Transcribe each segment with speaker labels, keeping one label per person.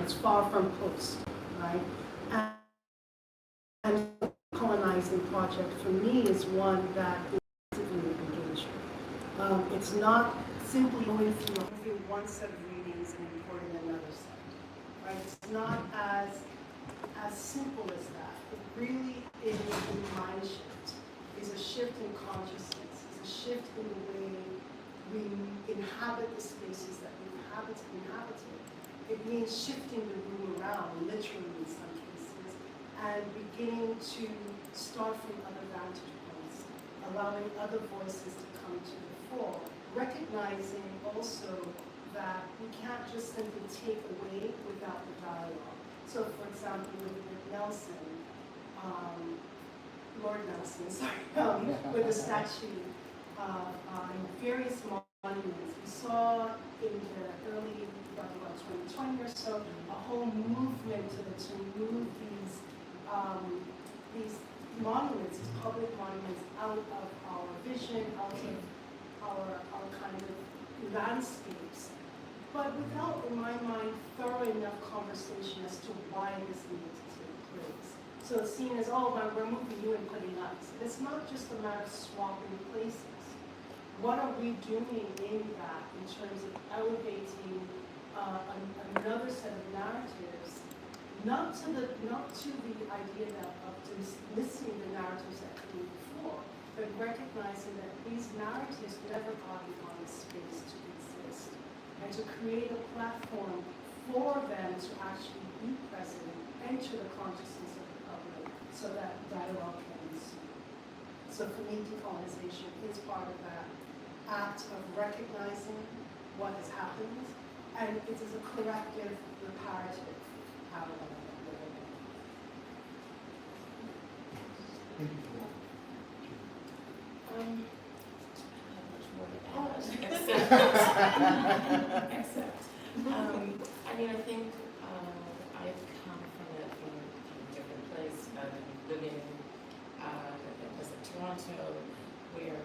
Speaker 1: it's far from post, right? And colonizing project for me is one that is actively engaged. It's not simply going through one set of readings and importing another set, right? It's not as simple as that. It really is a mind shift. It's a shift in consciousness. It's a shift in the way we inhabit the spaces that we inhabited. It means shifting the room around, literally in some cases, and beginning to start from other vantage points, allowing other voices to come to the fore, recognizing also that we can't just simply take away without the dialogue. So, for example, with Nelson, Lord Nelson, sorry, with the statue and various monuments, we saw in the early, about 2020 or so, a whole movement to move these monuments, these public monuments, out of our vision, out of our kind of landscapes, but without, in my mind, thorough enough conversation as to why this needed to take place. So it's seen as, oh, we're moving you and putting us. And it's not just a matter of swapping places. What are we doing in that in terms of elevating another set of narratives, not to the idea of dismissing the narratives that came before, but recognizing that these narratives never got beyond the space to exist, and to create a platform for them to actually be present, enter the consciousness of the public, so that dialogue can ensue. So for me, decolonization is part of that act of recognizing what has happened, and it is a corrective, reparative parallel.
Speaker 2: Except, I mean, I think I've come from a different place, living in Toronto, where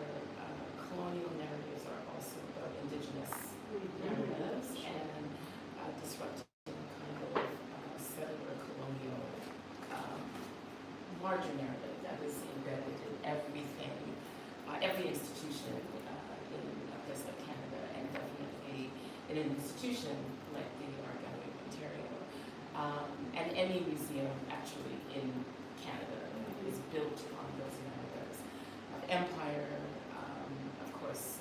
Speaker 2: colonial narratives are also about Indigenous narratives and disrupting kind of settler colonial larger narrative that is embedded in everything, every institution in a place like Canada, and definitely in an institution like the Art Gallery of Ontario, and any museum actually in Canada is built on those narratives of empire, of course,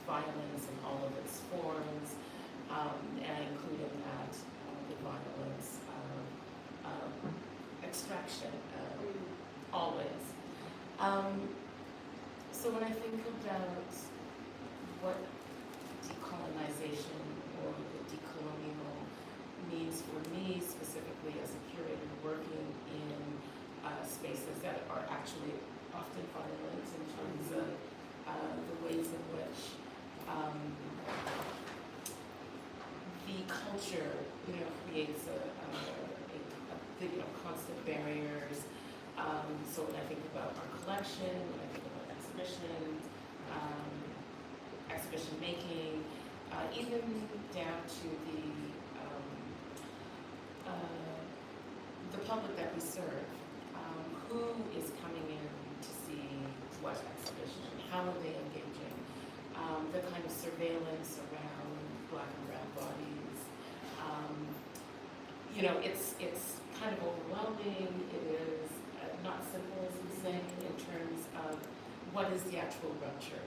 Speaker 2: violence in all of its forms, and I include in that the violence of extraction, always. So when I think about what decolonization or the decolonial means for me, specifically as a curator working in spaces that are actually often violent in terms of the ways in which the culture, creates a constant barriers. So when I think about our collection, when I think about exhibition making, even down to the public that we serve, who is coming in to see what exhibition, how are they engaging, the kind of surveillance around Black and brown bodies. It's kind of overwhelming. It is not simple, as we say, in terms of what is the actual rupture.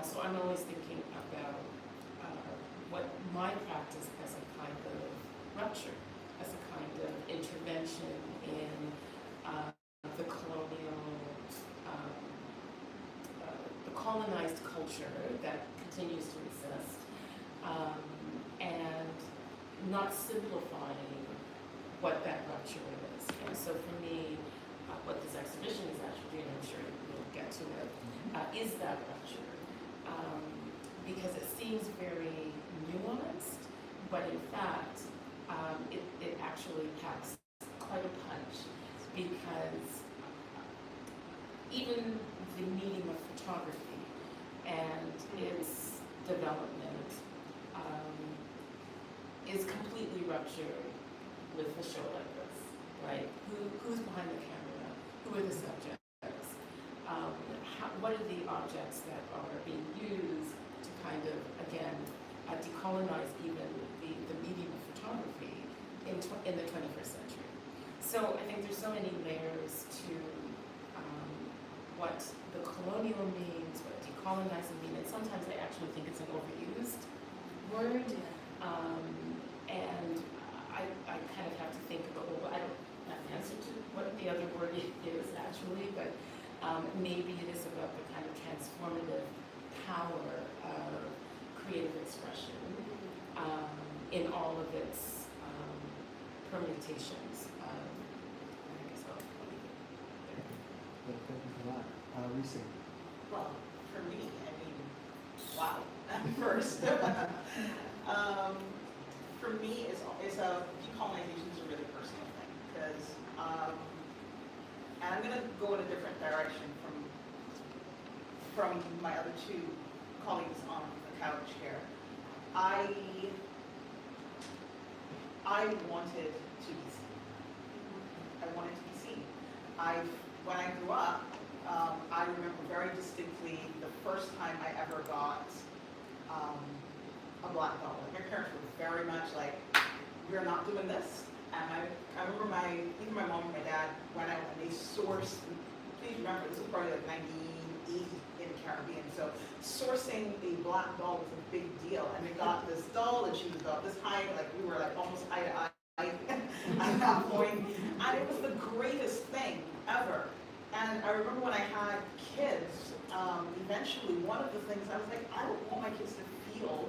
Speaker 2: So I'm always thinking about what my practice as a kind of rupture, as a kind of intervention in the colonized culture that continues to exist, and not simplifying what that rupture is. And so for me, what this exhibition is actually, and I'm sure we'll get to it, is that rupture. Because it seems very nuanced, but in fact, it actually packs quite a punch, because even the medium of photography and its development is completely ruptured with a show like this, right? Who's behind the camera? Who are the subjects? What are the objects that are being used to kind of, again, decolonize even the medium of photography in the 21st century? So I think there's so many layers to what the colonial means, what decolonizing means, and sometimes I actually think it's an overused word. And I kind of have to think about, well, I don't have an answer to what the other word is actually, but maybe it is about the kind of transformative power of creative expression in all of its permutations. I guess I'll leave it there.
Speaker 3: Thank you for that. Lisa.
Speaker 4: Well, for me, I mean, wow. First, for me, decolonization is a really personal thing because, and I'm going to go in a different direction from my other two colleagues on the couch here. I wanted to be seen. I wanted to be seen. When I grew up, I remember very distinctly the first time I ever got a black doll. Like, my parents were very much like, we're not doing this. And I remember either my mom or my dad went out and they sourced, please remember, this was probably like 1980 in the Caribbean. So sourcing a black doll was a big deal. And they got this doll and she was about this high, like we were like almost eye to eye at that point. And it was the greatest thing ever. And I remember when I had kids, eventually one of the things I was like, I don't want my kids to feel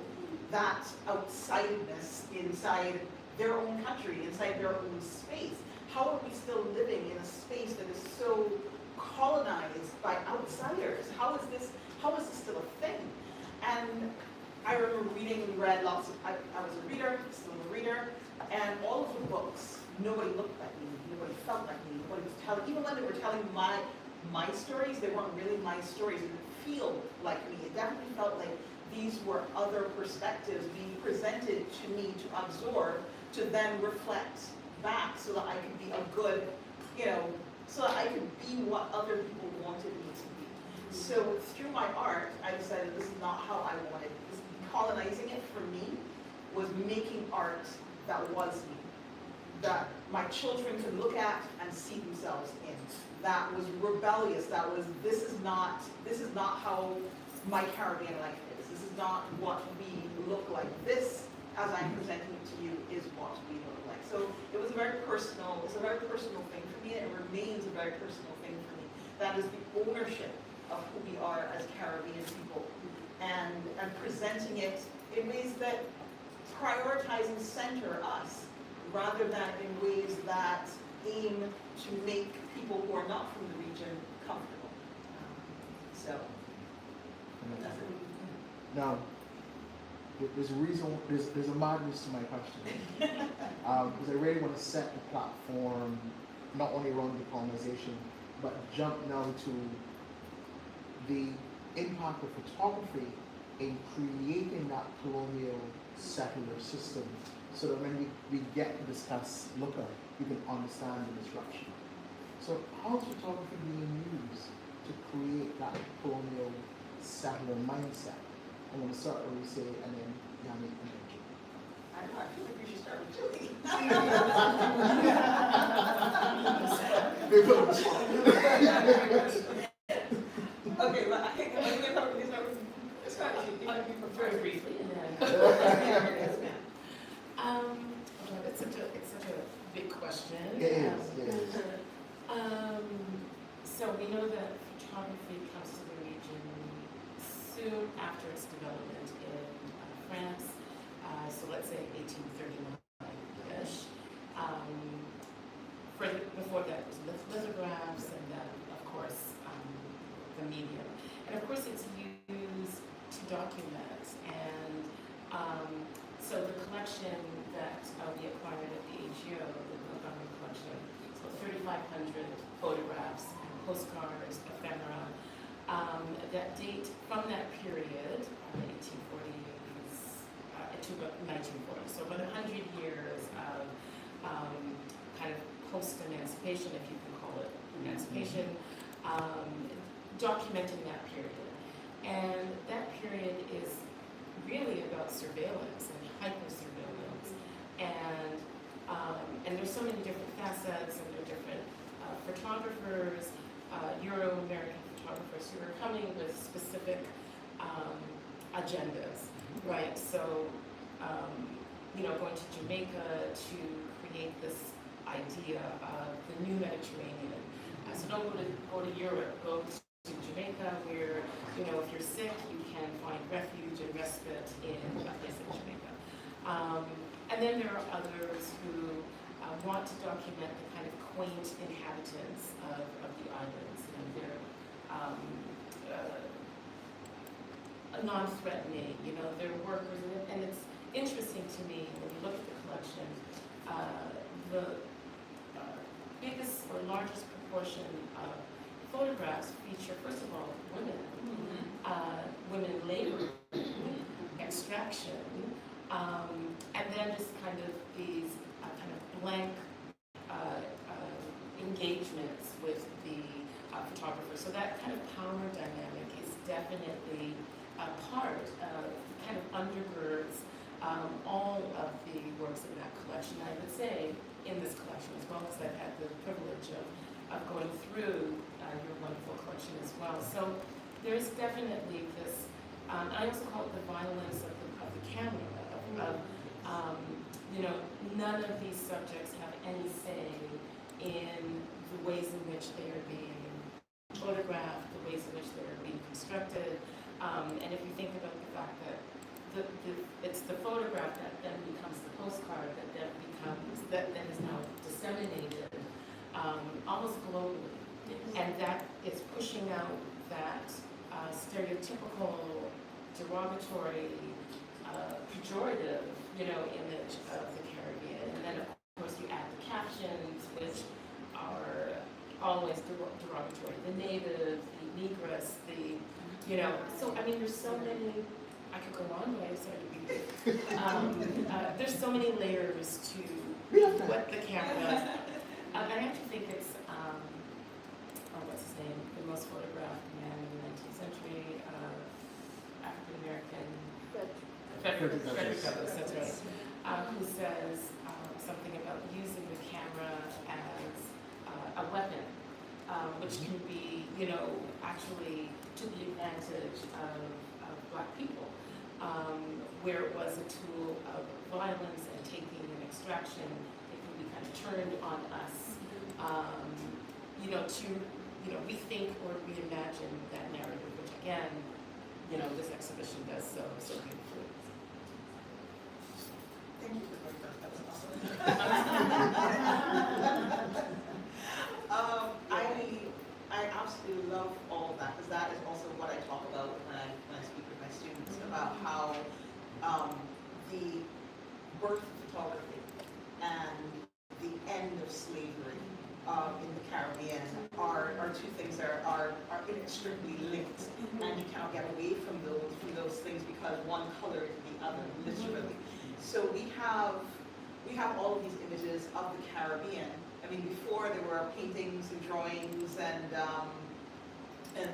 Speaker 4: that outsideness inside their own country, inside their own space. How are we still living in a space that is so colonized by outsiders? How is this still a thing? And I remember read lots of, I was a reader, still a reader, and all of the books, nobody looked like me, nobody felt like me, nobody was telling, even when they were telling my stories, they weren't really my stories, it didn't feel like me. It definitely felt like these were other perspectives being presented to me to absorb, to then reflect back so that I could be a good, so that I could be what other people wanted me to be. So through my art, I decided this is not how I wanted. Colonizing it for me was making art that was me, that my children could look at and see themselves in. That was rebellious. That was, this is not how my Caribbean life is. This is not what we look like. This, as I'm presenting it to you, is what we look like. So it was a very personal thing for me, and it remains a very personal thing for me. That is the ownership of who we are as Caribbean people, and presenting it in ways that prioritize and center us, rather than in ways that aim to make people who are not from the region comfortable. So that's it.
Speaker 3: Now, there's a reason, there's a madness to my question. Because I really want to set the platform, not only around decolonization, but jump now to the impact of photography in creating that colonial settler system, so that when we get to discuss Looker, we can understand the disruption. So how is photography being used to create that colonial settler mindset? I'm going to start where we say, and then Yannick and then Julie.
Speaker 4: I don't know, I feel like we should start with Julie. Okay, but I think I'm going to start with
Speaker 2: very briefly, and then it's such a big question.
Speaker 3: It is.
Speaker 2: So we know that photography comes to the region soon after its development in France. So let's say 1839-ish. Before that, it was lithographs, and then of course the medium. And of course, it's used to document. And so the collection that we acquired at the AGO, the Montgomery collection, so 3,500 photographs, postcards, ephemera, that date from that period, 1840s, to about 1940. So about 100 years of emancipation, if you can call it emancipation, documenting that period. And that period is really about surveillance and hyper-surveillance. And there's so many different facets, and there are different photographers, Euro-American photographers who are coming with specific agendas, right? So, going to Jamaica to create this idea of the new Mediterranean. So don't go to Europe, go to Jamaica, where, if you're sick, you can find refuge and respite in a place like Jamaica. And then there are others who want to document the kind of quaint inhabitants of the islands, and they're non-threatening, they're workers, and it's interesting to me when you look at the collection, the biggest or largest proportion of photographs feature, first of all, women, women in labor, extraction, and then just kind of these kind of blank engagements with the photographer. So that kind of power dynamic is definitely a part of, kind of undergirds all of the works in that collection. I would say in this collection as well, because I've had the privilege of going through your wonderful collection as well. So there's definitely this, I also call it the violence of the camera, none of these subjects have any say in the ways in which they are being photographed, the ways in which they're being constructed. And if you think about the fact that it's the photograph that then becomes the postcard, that then is now disseminated almost globally. And that is pushing out that stereotypical, derogatory, pejorative, image of the Caribbean. And then, of course, you add the captions, which are always derogatory. The native, the negress, so, I mean, there's so many, I could go on, but I'm sorry to be there's so many layers to what the camera does. And I actually think it's, what's his name? The most photographed man in the 19th century, African-American, Frederick Douglass, that's right, who says something about using the camera as a weapon, which can be, actually to the advantage of Black people, where it was a tool of violence and taking an extraction, it can be kind of turned on us, to rethink or reimagine that narrative, which again, this exhibition does so beautifully.
Speaker 4: Thank you for that. I absolutely love all of that, because that is also what I talk about when I speak with my students about how the birth of photography and the end of slavery in the Caribbean are two things that are inextricably linked, and you cannot get away from those things because one colored the other, literally. So we have all of these images of the Caribbean. I mean, before there were paintings and drawings and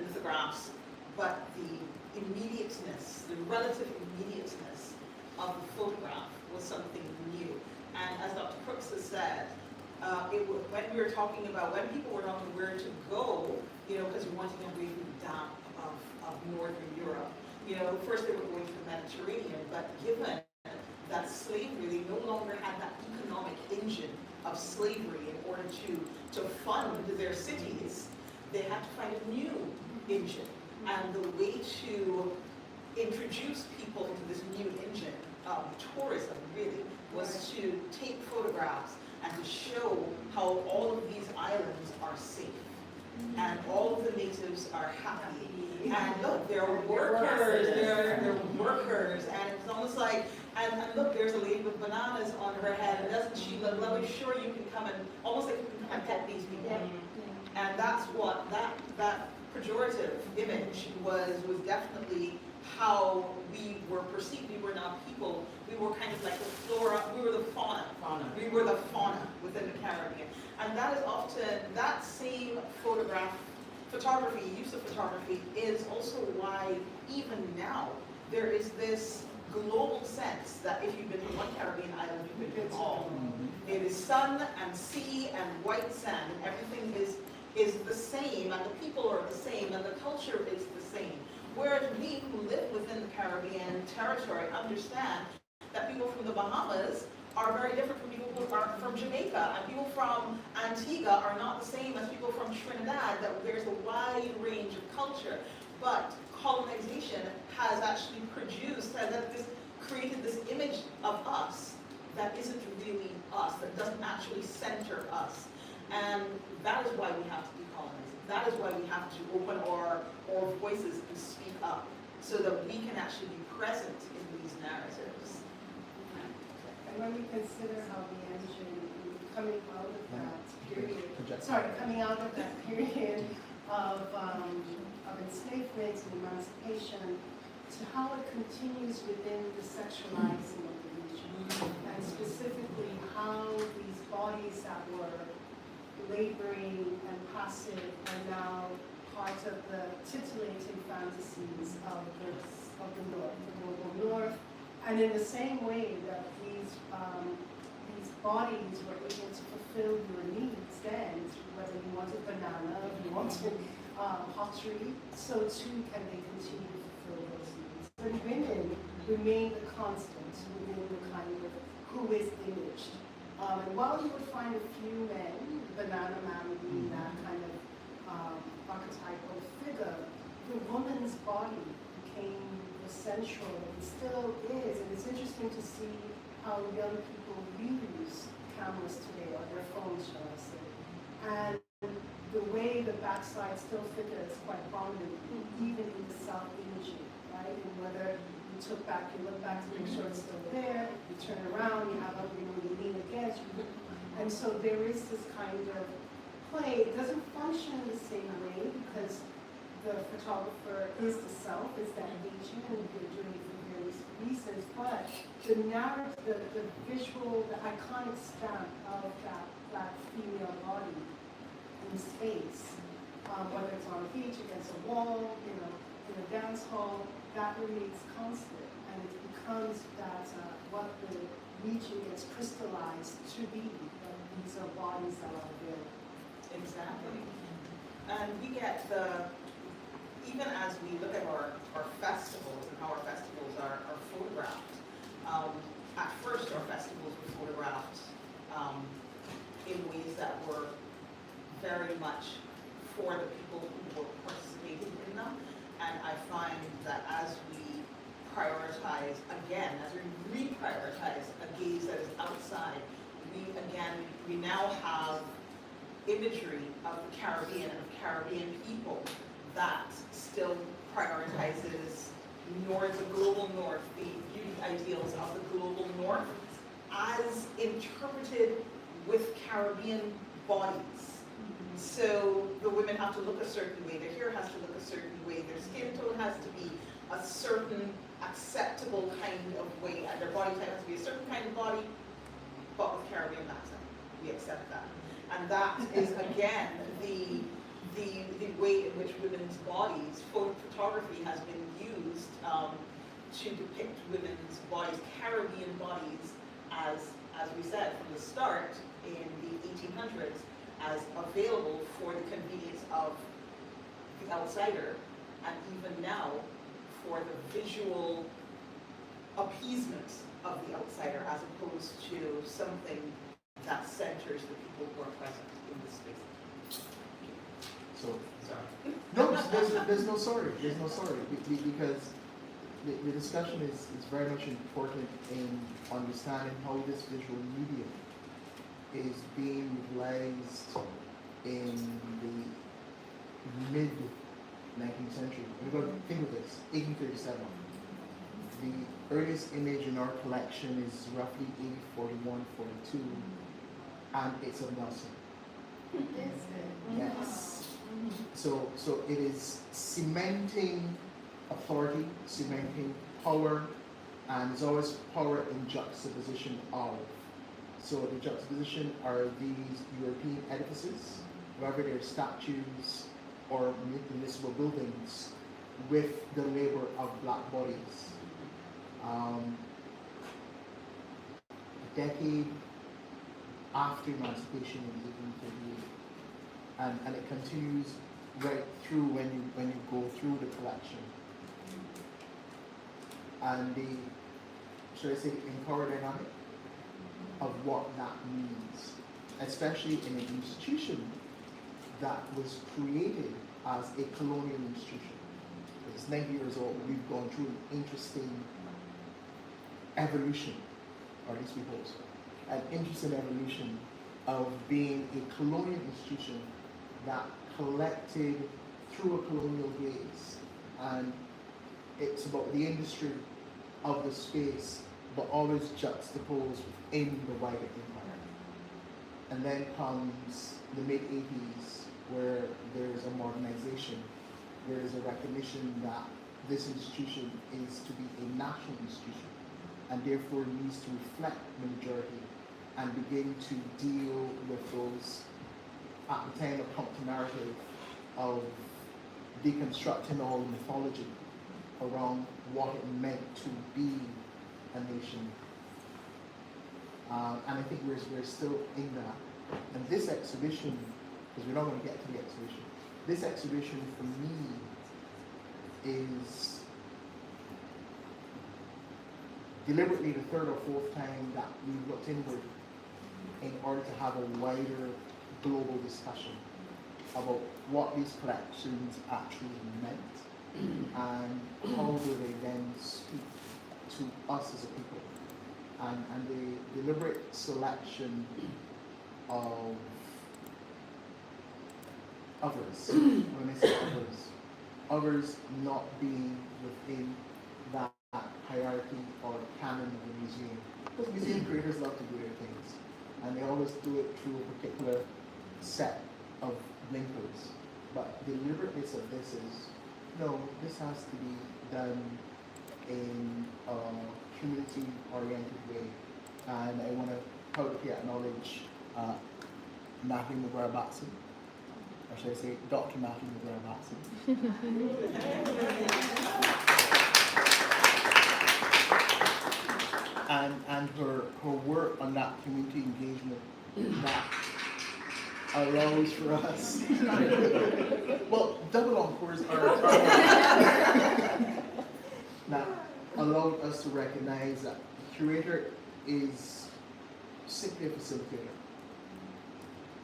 Speaker 4: lithographs, but the immediateness, the relative immediateness of the photograph was something new. And as Dr. Crooks has said, when we were talking about, when people were talking where to go, because we wanted to get away from the damp of Northern Europe, first they were going to the Mediterranean, but given that slavery, they no longer had that economic engine of slavery in order to fund their cities, they had to find a new engine. And the way to introduce people into this new engine, tourism really, was to take photographs and to show how all of these islands are safe. And all of the natives are happy. And look, there are workers, they're workers. And it's almost like, and look, there's a lady with bananas on her head, and doesn't she look lovely? Sure, you can come and, almost like you can come and pet these people. And that's what, that pejorative image was definitely how we were perceived. We were not people. We were kind of like the flora, we were the fauna. We were the fauna within the Caribbean. And that is often, that same photography, use of photography is also why even now there is this global sense that if you've been to one Caribbean island, you've been to them all. It is sun and sea and white sand, and everything is the same, and the people are the same, and the culture is the same. Whereas we who live within the Caribbean territory understand that people from the Bahamas are very different from people who are from Jamaica, and people from Antigua are not the same as people from Trinidad, that there's a wide range of culture. But colonization has actually created this image of us that isn't really us, that doesn't actually center us. And that is why we have to decolonize. That is why we have to open our voices and speak up, so that we can actually be present in these narratives.
Speaker 1: And when we consider how the engine coming out of that period, of enslavement and emancipation, to how it continues within the sexualizing of the region, and specifically how these bodies that were laboring and passive are now part of the titillating fantasies of the North, the global North, and in the same way that these bodies were able to fulfill your needs then, whether you wanted banana, if you wanted pottery, so too can they continue to fulfill those needs. And women remain the constant within the kind of who is imaged. And while you would find a few men, banana man being that kind of archetypal figure, the woman's body became essential and still is. And it's interesting to see how young people use cameras today, or their phones, shall I say. And the way the backside still figures quite prominent, even in the self-imaging, right? And whether you look back to make sure it's still there, you turn around, you have you lean against, and so there is this kind of play. It doesn't function in the same way because the photographer is the self, is that agent, and you're doing it for various reasons, but the narrative, the visual, the iconic stamp of that female body in space, whether it's on a beach, against a wall, in a dance hall, that remains constant, and it becomes that what the region gets crystallized to be, that these are bodies that are available.
Speaker 4: Exactly. And we get even as we look at our festivals and how our festivals are photographed, at first our festivals were photographed in ways that were very much for the people who were participating in them. And I find that as we prioritize, again, as we reprioritize a gaze that is outside, we now have imagery of the Caribbean and of Caribbean people that still prioritizes the global North, the beauty ideals of the global North, as interpreted with Caribbean bodies. So the women have to look a certain way, their hair has to look a certain way, their skin tone has to be a certain acceptable kind of way, and their body type has to be a certain kind of body, but with Caribbean accent. We accept that. And that is, again, the way in which women's bodies, photography has been used to depict women's bodies, Caribbean bodies, as we said from the start in the 1800s, as available for the convenience of the outsider, and even now for the visual appeasement of the outsider, as opposed to something that centers the people who are present in the space.
Speaker 3: So,
Speaker 4: Sorry.
Speaker 3: no, there's no sorry. There's no sorry because the discussion is very much important in understanding how this visual medium is being utilized in the mid-19th century. We're going to think of this, 1837. The earliest image in our collection is roughly 1841, 42, and it's of Nelson. Yes. So it is cementing authority, cementing power, and there's always power in juxtaposition of. So the juxtaposition are these European edifices, whether they're statues or municipal buildings, with the labor of black bodies. A decade after emancipation in 1838, and it continues right through when you go through the collection. And the, should I say, power dynamic of what that means, especially in an institution that was created as a colonial institution. It's 90 years old, we've gone through an interesting evolution, or at least we hope so, an interesting evolution of being a colonial institution that collected through a colonial gaze. And it's about the industry of the space, but always juxtaposed in the wider empire. And then comes the mid-80s, where there's a modernization, where there's a recognition that this institution is to be a national institution, and therefore needs to reflect the majority and begin to deal with those, at the time, a pumped narrative of deconstructing all the mythology around what it meant to be a nation. And I think we're still in that. And this exhibition, because we're not going to get to the exhibition, this exhibition for me is deliberately the third or fourth time that we've looked inward in order to have a wider global discussion about what these collections actually meant and how do they then speak to us as a people. And the deliberate selection of others, when I say others not being within that hierarchy or canon of the museum. Because museum creators love to do their things, and they always do it through a particular set of blinkers. But the deliberateness of this is, no, this has to be done in a community-oriented way. And I want to publicly acknowledge Matthew McGuire-Batson, or should I say Dr. Matthew McGuire-Batson. and her work on that community engagement that allows for us. Well, double encores are that allowed us to recognize that the curator is simply a facilitator.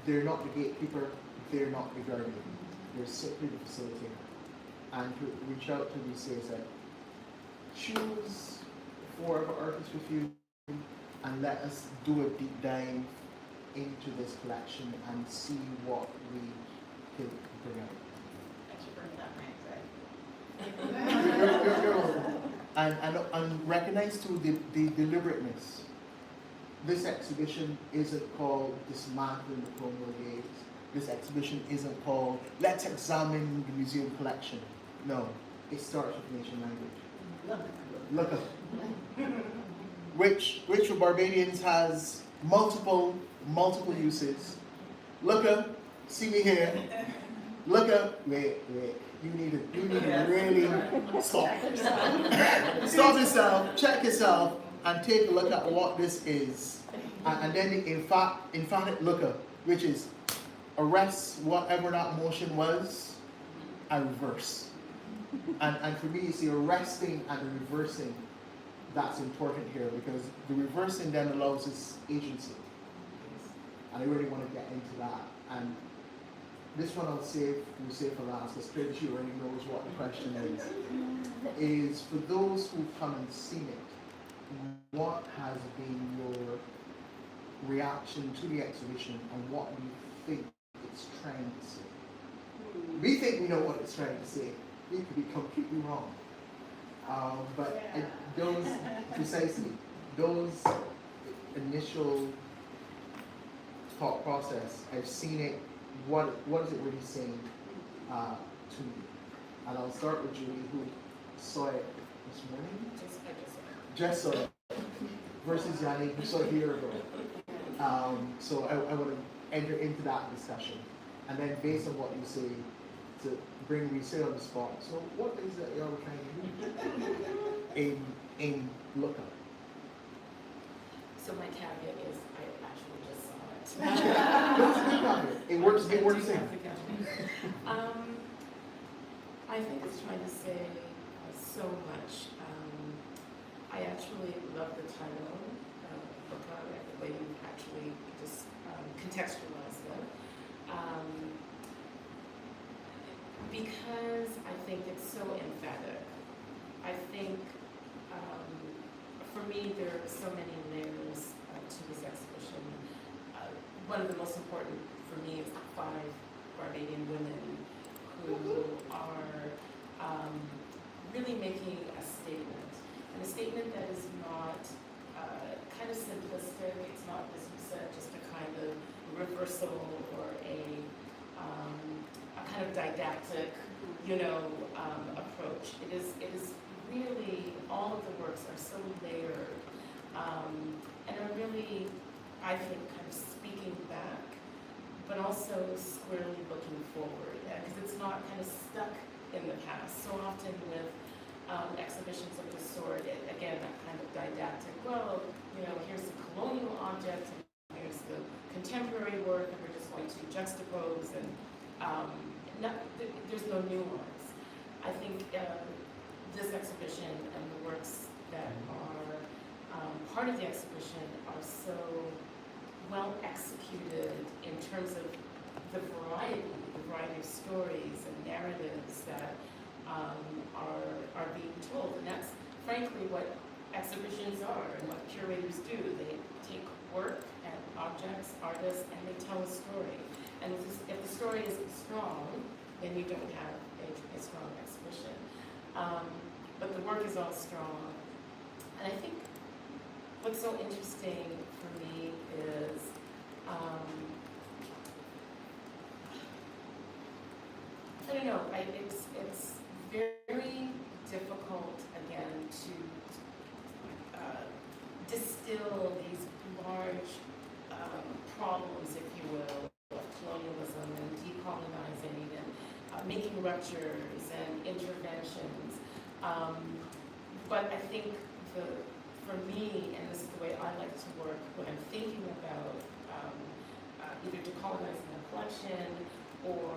Speaker 3: They're not the gatekeeper, they're not the guardian. They're simply the facilitator. And to reach out to these says that choose 4 of our artists with you and let us do a deep dive into this collection and see what we can bring out. And recognize too the deliberateness. This exhibition isn't called Dismantling the Colonial Gaze. This exhibition isn't called Let's Examine the Museum Collection. No, it starts with nation language. Look up. Which for Barbadians has multiple uses. Look up, see me here. Look up, wait. You need to really stop. Stop yourself, check yourself, and take a look at what this is. And then in fact, look up, which is arrest whatever that motion was and reverse. And for me, it's the arresting and the reversing that's important here, because the reversing then allows us agency. And I really want to get into that. And this one we'll save for last, because clearly she already knows what the question is for those who've come and seen it, what has been your reaction to the exhibition and what do you think it's trying to say? We think we know what it's trying to say. We could be completely wrong. But those, precisely, those initial thought process, I've seen it, what is it really saying to me? And I'll start with Julie, who saw it this morning. Just saw it. Versus Yannick, who saw it a year ago. So I want to enter into that discussion. And then based on what you say, to bring Resale on the spot. So what is it you're trying to do in lookup?
Speaker 2: So my caveat is I actually just saw it.
Speaker 3: It works in.
Speaker 2: I think it's trying to say so much. I actually love the title, the way you actually just contextualize it. Because I think it's so emphatic. I think, for me, there are so many layers to this exhibition. One of the most important for me is the 5 Barbadian women who are really making a statement. And a statement that is not kind of simplistic. It's not, as you said, just a kind of reversal or a kind of didactic, approach. It is really, all of the works are so layered and are really, I think, kind of speaking back, but also squarely looking forward, because it's not kind of stuck in the past. So often with exhibitions of this sort, again, that kind of didactic, well, here's the colonial object, and here's the contemporary work, and we're just going to juxtapose, and there's no nuance. I think this exhibition and the works that are part of the exhibition are so well executed in terms of the variety of stories and narratives that are being told. And that's frankly what exhibitions are and what curators do. They take work and objects, artists, and they tell a story. And if the story isn't strong, then you don't have a strong exhibition. But the work is all strong. And I think what's so interesting for me is I don't know, it's very difficult, again, to distill these large problems, if you will, of colonialism and decolonizing and making ruptures and interventions. But I think for me, and this is the way I like to work when I'm thinking about either decolonizing a collection or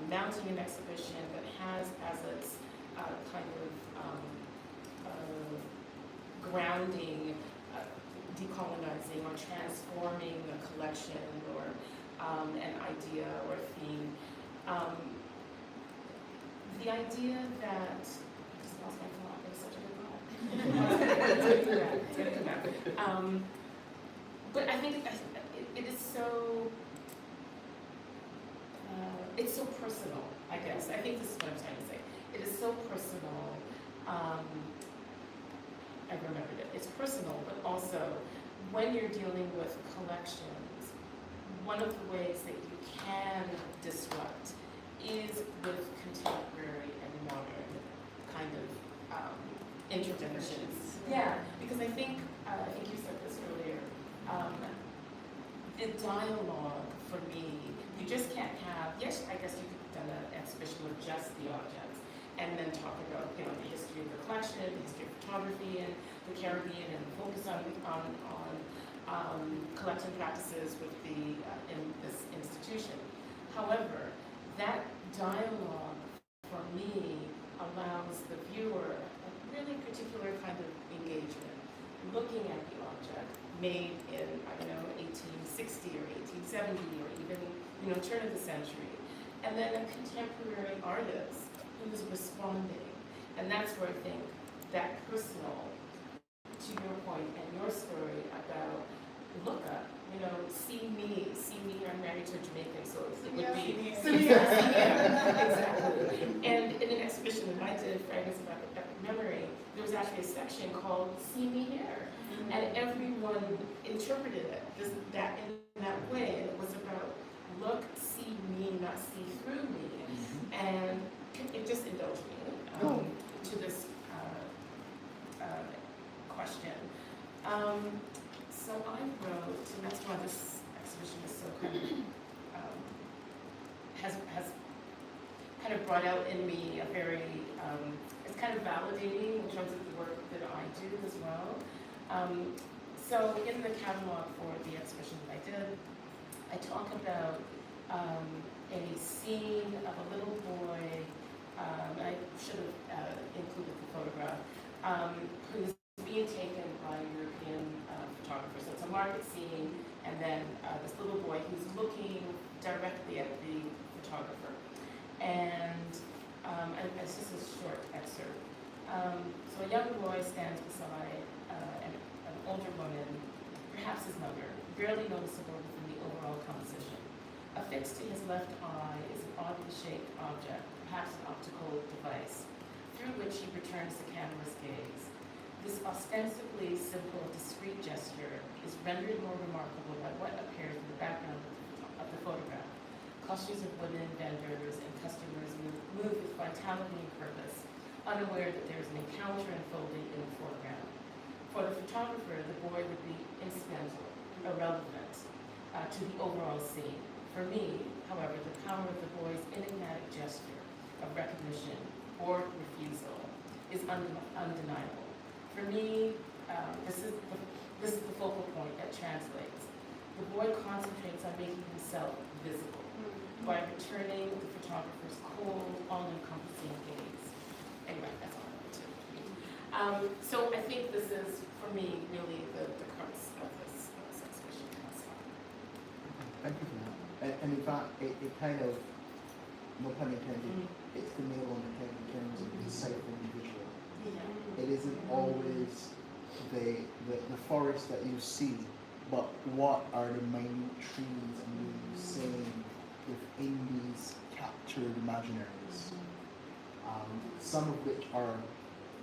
Speaker 2: mounting an exhibition that has as its kind of grounding, decolonizing or transforming a collection or an idea or a theme. The idea that, I just lost my thought, it was such a good thought. It's gonna come back. But I think it is so, it's so personal, I guess. I think this is what I'm trying to say. It is so personal. I remembered it. It's personal, but also when you're dealing with collections, one of the ways that you can disrupt is with contemporary and modern kind of interventions. Yeah, because I think you said this earlier. The dialogue for me, you just can't have. Yes, I guess you could have done an exhibition with just the objects, and then talk about the history of the collection, the history of photography in the Caribbean, and focus on collection practices with in this institution. However, that dialogue for me allows the viewer a really particular kind of engagement, looking at the object made in 1860 or 1870 or even turn of the century, and then a contemporary artist who's responding. And that's where I think that personal, to your point and your story about look up, see me, I'm married to a Jamaican, so it would be, see me, exactly. And in an exhibition that I did, Fragments of Epic Memory, there was actually a section called See Me Here. And everyone interpreted it in that way, and it was about look, see me, not see through me. And it just indulged me to this question. So I wrote, and that's one this exhibition is so kind of, has kind of brought out in me a very, it's kind of validating in terms of the work that I do as well. So in the catalog for the exhibition that I did, I talk about a scene of a little boy, I should have included the photograph, who's being taken by a European photographer. So it's a market scene, and then this little boy who's looking directly at the photographer. And it's just a short excerpt. So a young boy stands beside an older woman, perhaps his mother, barely noticeable within the overall composition. Affixed to his left eye is an oddly shaped object, perhaps an optical device, through which he returns the camera's gaze. This ostensibly simple, discreet gesture is rendered more remarkable by what appears in the background of the photograph. Clusters of women, vendors, and customers move with vitality and purpose, unaware that there is an encounter unfolding in the foreground. For the photographer, the boy would be incidental, irrelevant to the overall scene. For me, however, the power of the boy's enigmatic gesture of recognition or refusal is undeniable. For me, this is the focal point that translates. The boy concentrates on making himself visible by returning the photographer's cold, all-encompassing gaze. Anyway, that's all I wanted to. So I think this is, for me, really the crux of this exhibition.
Speaker 3: Thank you for that. And in fact, it kind of, no pun intended, it's the nail on the head in terms of deciphering visual.
Speaker 2: Yeah.
Speaker 3: It isn't always the forest that you see, but what are the minute trees and leaves saying within these captured imaginaries, some of which are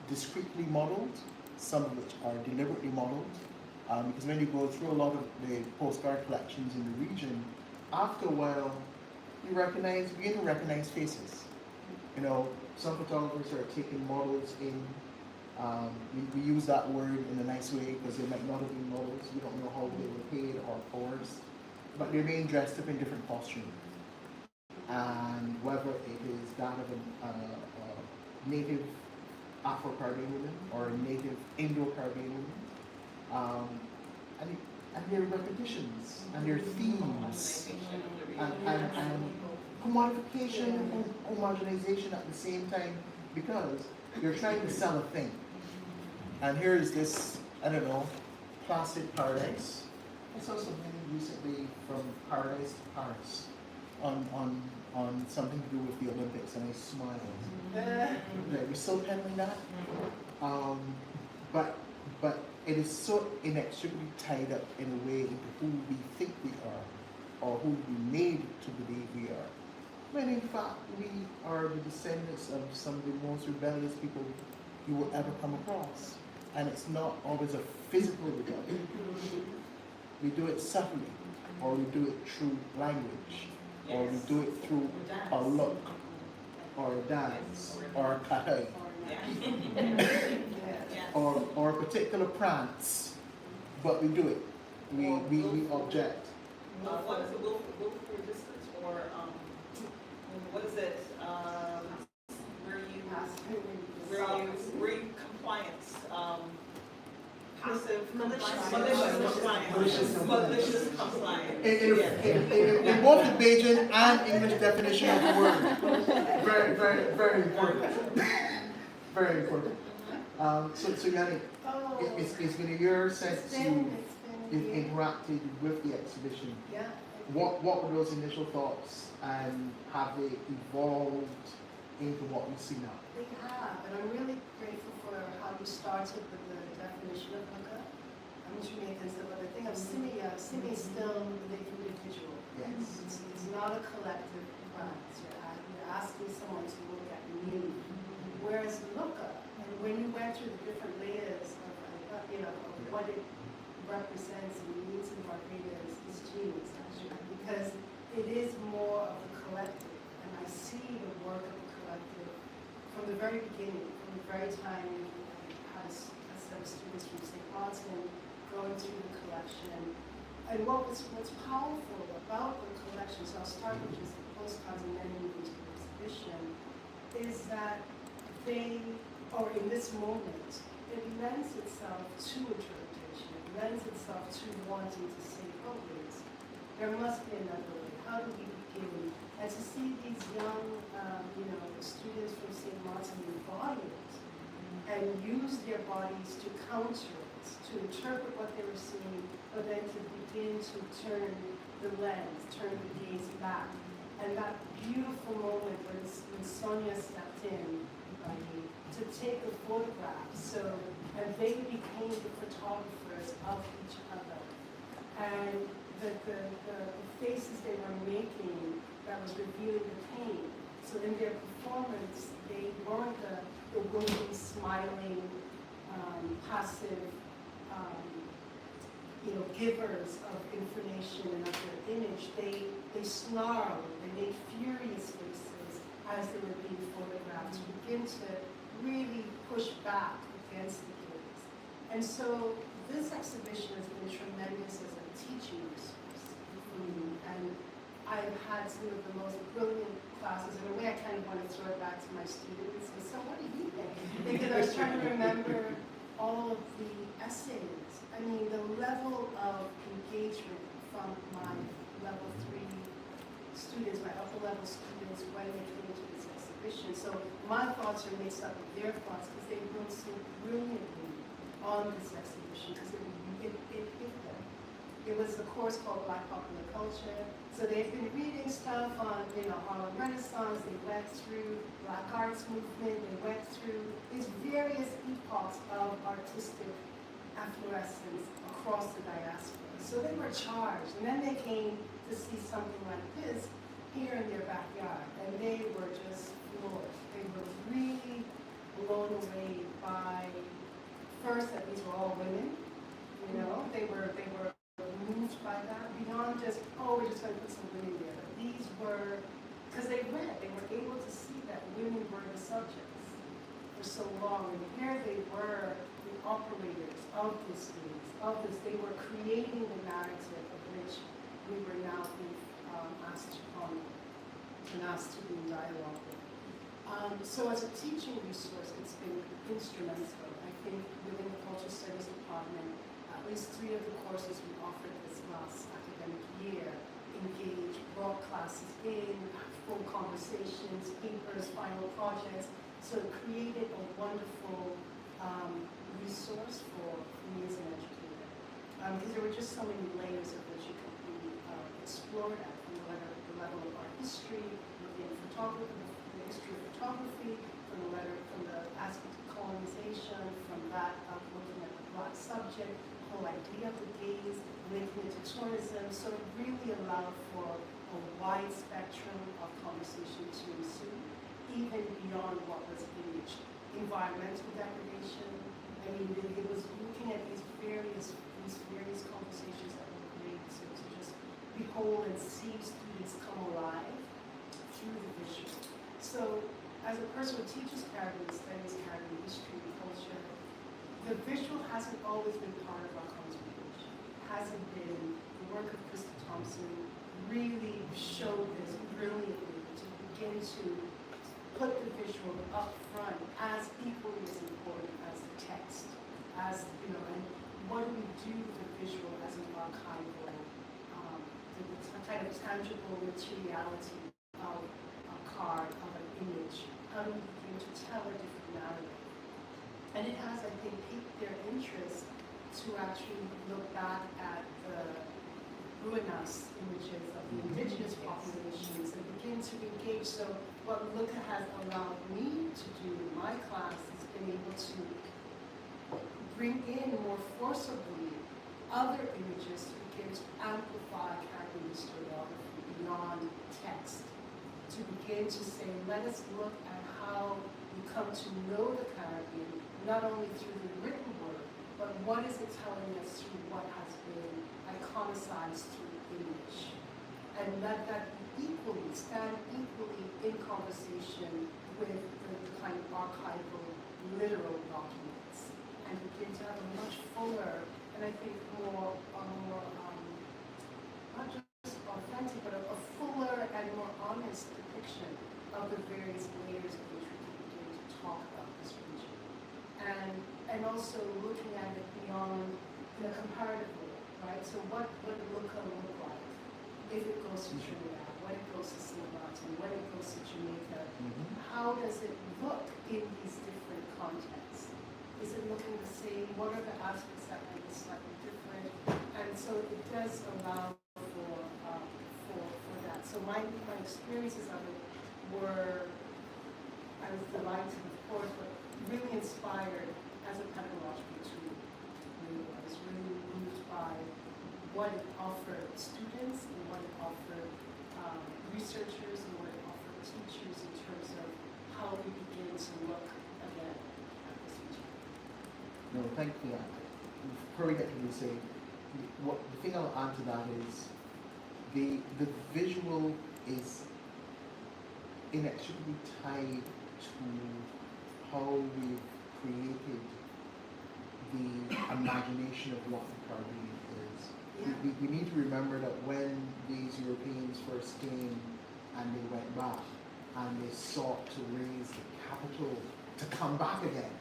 Speaker 3: discreetly modeled, some of which are deliberately modeled, because when you go through a lot of the postcard collections in the region, after a while, you begin to recognize faces. You know, some photographers are taking models in. We use that word in a nice way because they might not have been models. We don't know how they were paid or coerced, but they're being dressed up in different costumes. And whether it is that of a native Afro-Caribbean woman or a native Indo-Caribbean woman, and their repetitions and their themes and commodification and homogenization at the same time, because you're trying to sell a thing. And here is this, I don't know, plastic paradise. I saw something recently from Paradise to Paris on something to do with the Olympics, and I smiled. We're still handling that. But it is so inextricably tied up in a way into who we think we are, or who we made to believe we are. When in fact we are the descendants of some of the most rebellious people you will ever come across. And it's not always a physical rebellion. We do it subtly, or we do it through language, or we do it through a look, or a dance, or a katay, or a particular prance, but we do it. We object.
Speaker 4: What is it, willful resistance, or what is it, where you compliance, passive compliance, malicious compliance. In both the Bajan and English definition of the word.
Speaker 3: Very, very, very important. Very important. So Yannick, it's been a year since you've interacted with the exhibition.
Speaker 1: Yeah.
Speaker 3: What were those initial thoughts, and have they evolved into what we see now?
Speaker 1: They have, and I'm really grateful for how you started with the definition of hookup. I'm Jamaican, but the thing of Simia is still the individual.
Speaker 3: Yes.
Speaker 1: It's not a collective practice. You're asking someone to look at you. Whereas hookup, and when you went through the different layers of what it represents and means in Barbados, is genius, actually, because it is more of the collective, and I see the work of the collective from the very beginning, from the very time I had a set of students from St. Martin going through the collection, And what's powerful about the collection, so I'll start with just the postcards and then move into the exhibition, is that they, or in this moment, it lends itself to interpretation. It lends itself to wanting to say, oh, wait, there must be another way. How do we begin? And to see these young, students from St. Martin embody it and use their bodies to counter it, to interpret what they were seeing, but then to begin to turn the lens, turn the gaze back. And that beautiful moment when Sonia stepped in to take a photograph. So, and they became the photographers of each other. And the faces they were making that was revealing the pain. So in their performance, they weren't the winking, smiling, passive, givers of information and of their image. They snarled, they made furious faces as they were being photographed to begin to really push back against the gaze. And so this exhibition has been tremendous as a teaching resource for me. And I've had some of the most brilliant classes. In a way, I kind of want to throw it back to my students and say, so what do you think? Because I was trying to remember all of the essays. I mean, the level of engagement from my level 3 students, my upper level students, when they came to this exhibition. So my thoughts are mixed up with their thoughts because they wrote so brilliantly on this exhibition because it hit them. It was a course called Black Popular Culture. So they've been reading stuff on, Harlem Renaissance. They went through Black Arts Movement. They went through these various epochs of artistic efflorescence across the diaspora. So they were charged, and then they came to see something like this here in their backyard, and they were just floored. They were really blown away by, first, that these were all women. They were moved by that, beyond just, oh, we're just going to put some women there. These were, because they were able to see that women were the subjects for so long, and here they were, the operators of this space, they were creating the narrative of which we were now being asked to ponder and asked to be in dialogue with. So as a teaching resource, it's been instrumental. I think within the Cultural Studies Department, at least 3 of the courses we offered this last academic year brought classes in, full conversations, papers, final projects. So it created a wonderful resource for me as an educator. Because there were just so many layers of which you could be explored at, from the level of art history, within photography, the history of photography, from the aspect of colonization, from that of looking at the Black subject, the whole idea of the gaze, linking it to tourism. So it really allowed for a wide spectrum of conversation to ensue, even beyond what was imaged. Environmental degradation. I mean, it was looking at these various conversations that were great to just behold and see students come alive through the visual. So, as a person who teaches Caribbean studies, Caribbean history and culture, the visual hasn't always been part of our conversation. It hasn't been. The work of Krista Thompson really showed this brilliantly to begin to put the visual up front as equally as important as the text, and what do we do with the visual as an archival, a kind of tangible materiality of a card, of an image. How do we begin to tell a different narrative? And it has, I think, piqued their interest to actually look back at the Ruinas images of the indigenous populations and begin to engage. So what Luca has allowed me to do in my class is been able to bring in more forcibly other images to begin to amplify Caribbean historiography beyond text, to begin to say, let us look at how we come to know the Caribbean, not only through the written word, but what is it telling us through what has been iconicized through image. And let that stand equally in conversation with the kind of archival, literal documents, and begin to have a much fuller, and I think more not just authentic, but a fuller and more honest depiction of the various layers of which we can begin to talk about this region. And also looking at it beyond in a comparative way, right? So what would Luca look like if it goes to Trinidad, when it goes to St. Martin, when it goes to Jamaica? How does it look in these different contexts? Is it looking the same? What are the aspects that might be slightly different? And so it does allow for that. So my experiences of it were, I was delighted, of course, but really inspired as a pedagogical tool. I was really moved by what it offered students and what it offered researchers and what it offered teachers in terms of how we begin to look again at this region.
Speaker 3: No, thank you. Before we get to the say, the thing I'll add to that is the visual is inextricably tied to how we've created the imagination of what the Caribbean is. We need to remember that when these Europeans first came and they went back and they sought to raise the capital to come back again,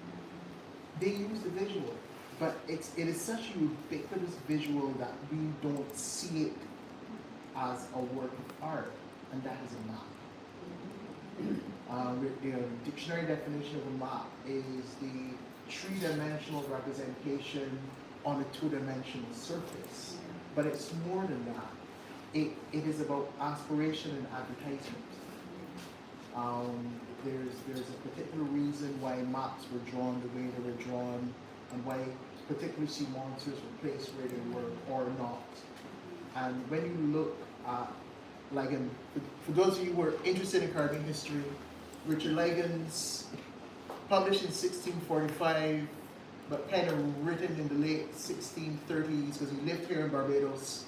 Speaker 3: they used the visual. But it is such a ubiquitous visual that we don't see it as a work of art, and that is a map. The dictionary definition of a map is the three-dimensional representation on a two-dimensional surface. But it's more than that. It is about aspiration and advertisement. There's a particular reason why maps were drawn the way they were drawn, and why particular sea monsters were placed where they were or not. And when you look at Ligon, for those of you who are interested in Caribbean history, Richard Ligon's published in 1645, but pen and written in the late 1630s because he lived here in Barbados.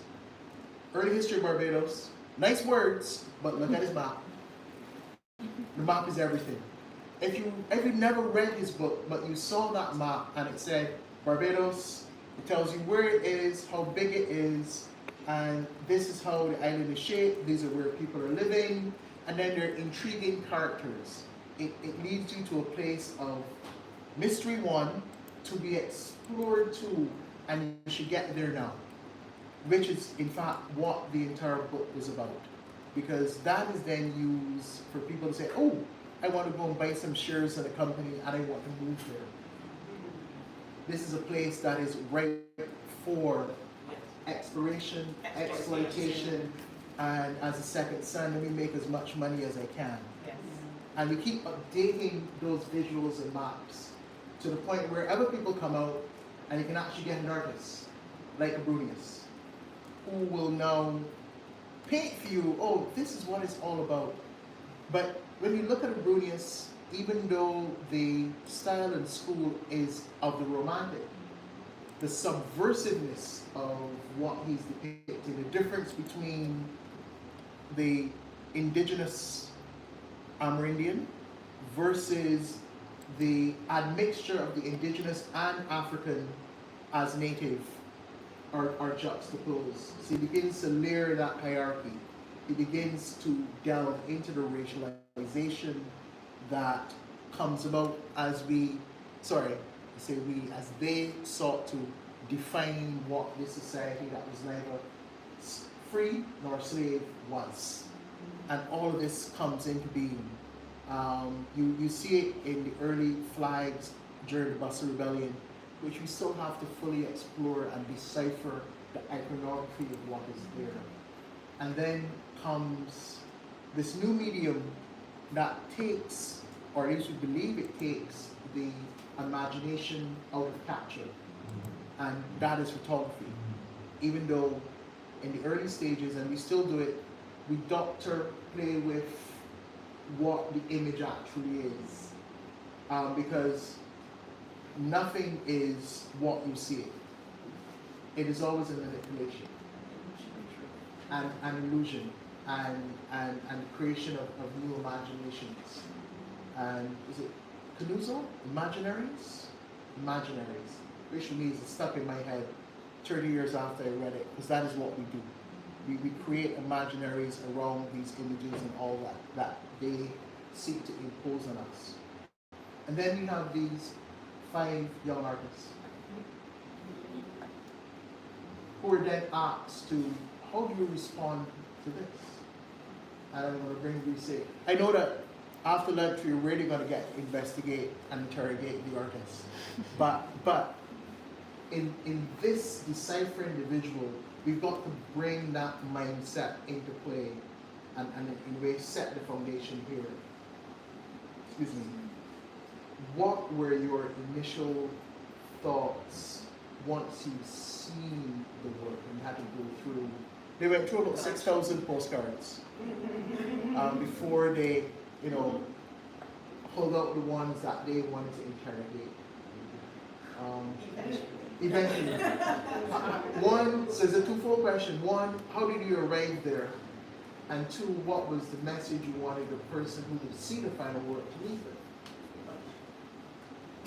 Speaker 3: Early history of Barbados, nice words, but look at his map. The map is everything. If you've never read his book, but you saw that map and it said Barbados, it tells you where it is, how big it is, and this is how the island is shaped, these are where people are living, and then there are intriguing characters. It leads you to a place of mystery one, to be explored two, and you should get there now. Which is in fact what the entire book was about. Because that is then used for people to say, oh, I want to go and buy some shares in a company and I want to move there. This is a place that is ripe for exploration, exploitation, and as a second son, let me make as much money as I can.
Speaker 4: Yes.
Speaker 3: And we keep updating those visuals and maps to the point where other people come out and you can actually get an artist like a Brunius who will now paint for you, oh, this is what it's all about. But when you look at a Brunius, even though the style and school is of the Romantic, the subversiveness of what he's depicting, the difference between the indigenous Amerindian versus the admixture of the indigenous and African as native are juxtaposed. So he begins to layer that hierarchy. He begins to delve into the racialization that comes about as as they sought to define what this society that was neither free nor slave was. And all of this comes into being. You see it in the early flags during the Buster Rebellion, which we still have to fully explore and decipher the iconography of what is there. And then comes this new medium that takes, or at least we believe it takes, the imagination out of capture, and that is photography. Even though in the early stages, and we still do it, we doctor, play with what the image actually is, because nothing is what you see it. It is always a manipulation and an illusion and creation of new imaginations. And is it Canuso? Imaginaries? Imaginaries. Which for me is stuck in my head 30 years after I read it, because that is what we do. We create imaginaries around these images and all that they seek to impose on us. And then you have these 5 young artists who are then asked to, how do you respond to this? And I'm going to bring Reese. I know that after lunch we're really going to investigate and interrogate the artists. But in this decipher individual, we've got to bring that mindset into play and in a way set the foundation here. Excuse me. What were your initial thoughts once you've seen the work and had to go through? They went through about 6,000 postcards before they, pulled out the ones that they wanted to interrogate. Eventually. One, so it's a twofold question. One, how did you arrive there? And two, what was the message you wanted the person who would see the final work to leave with?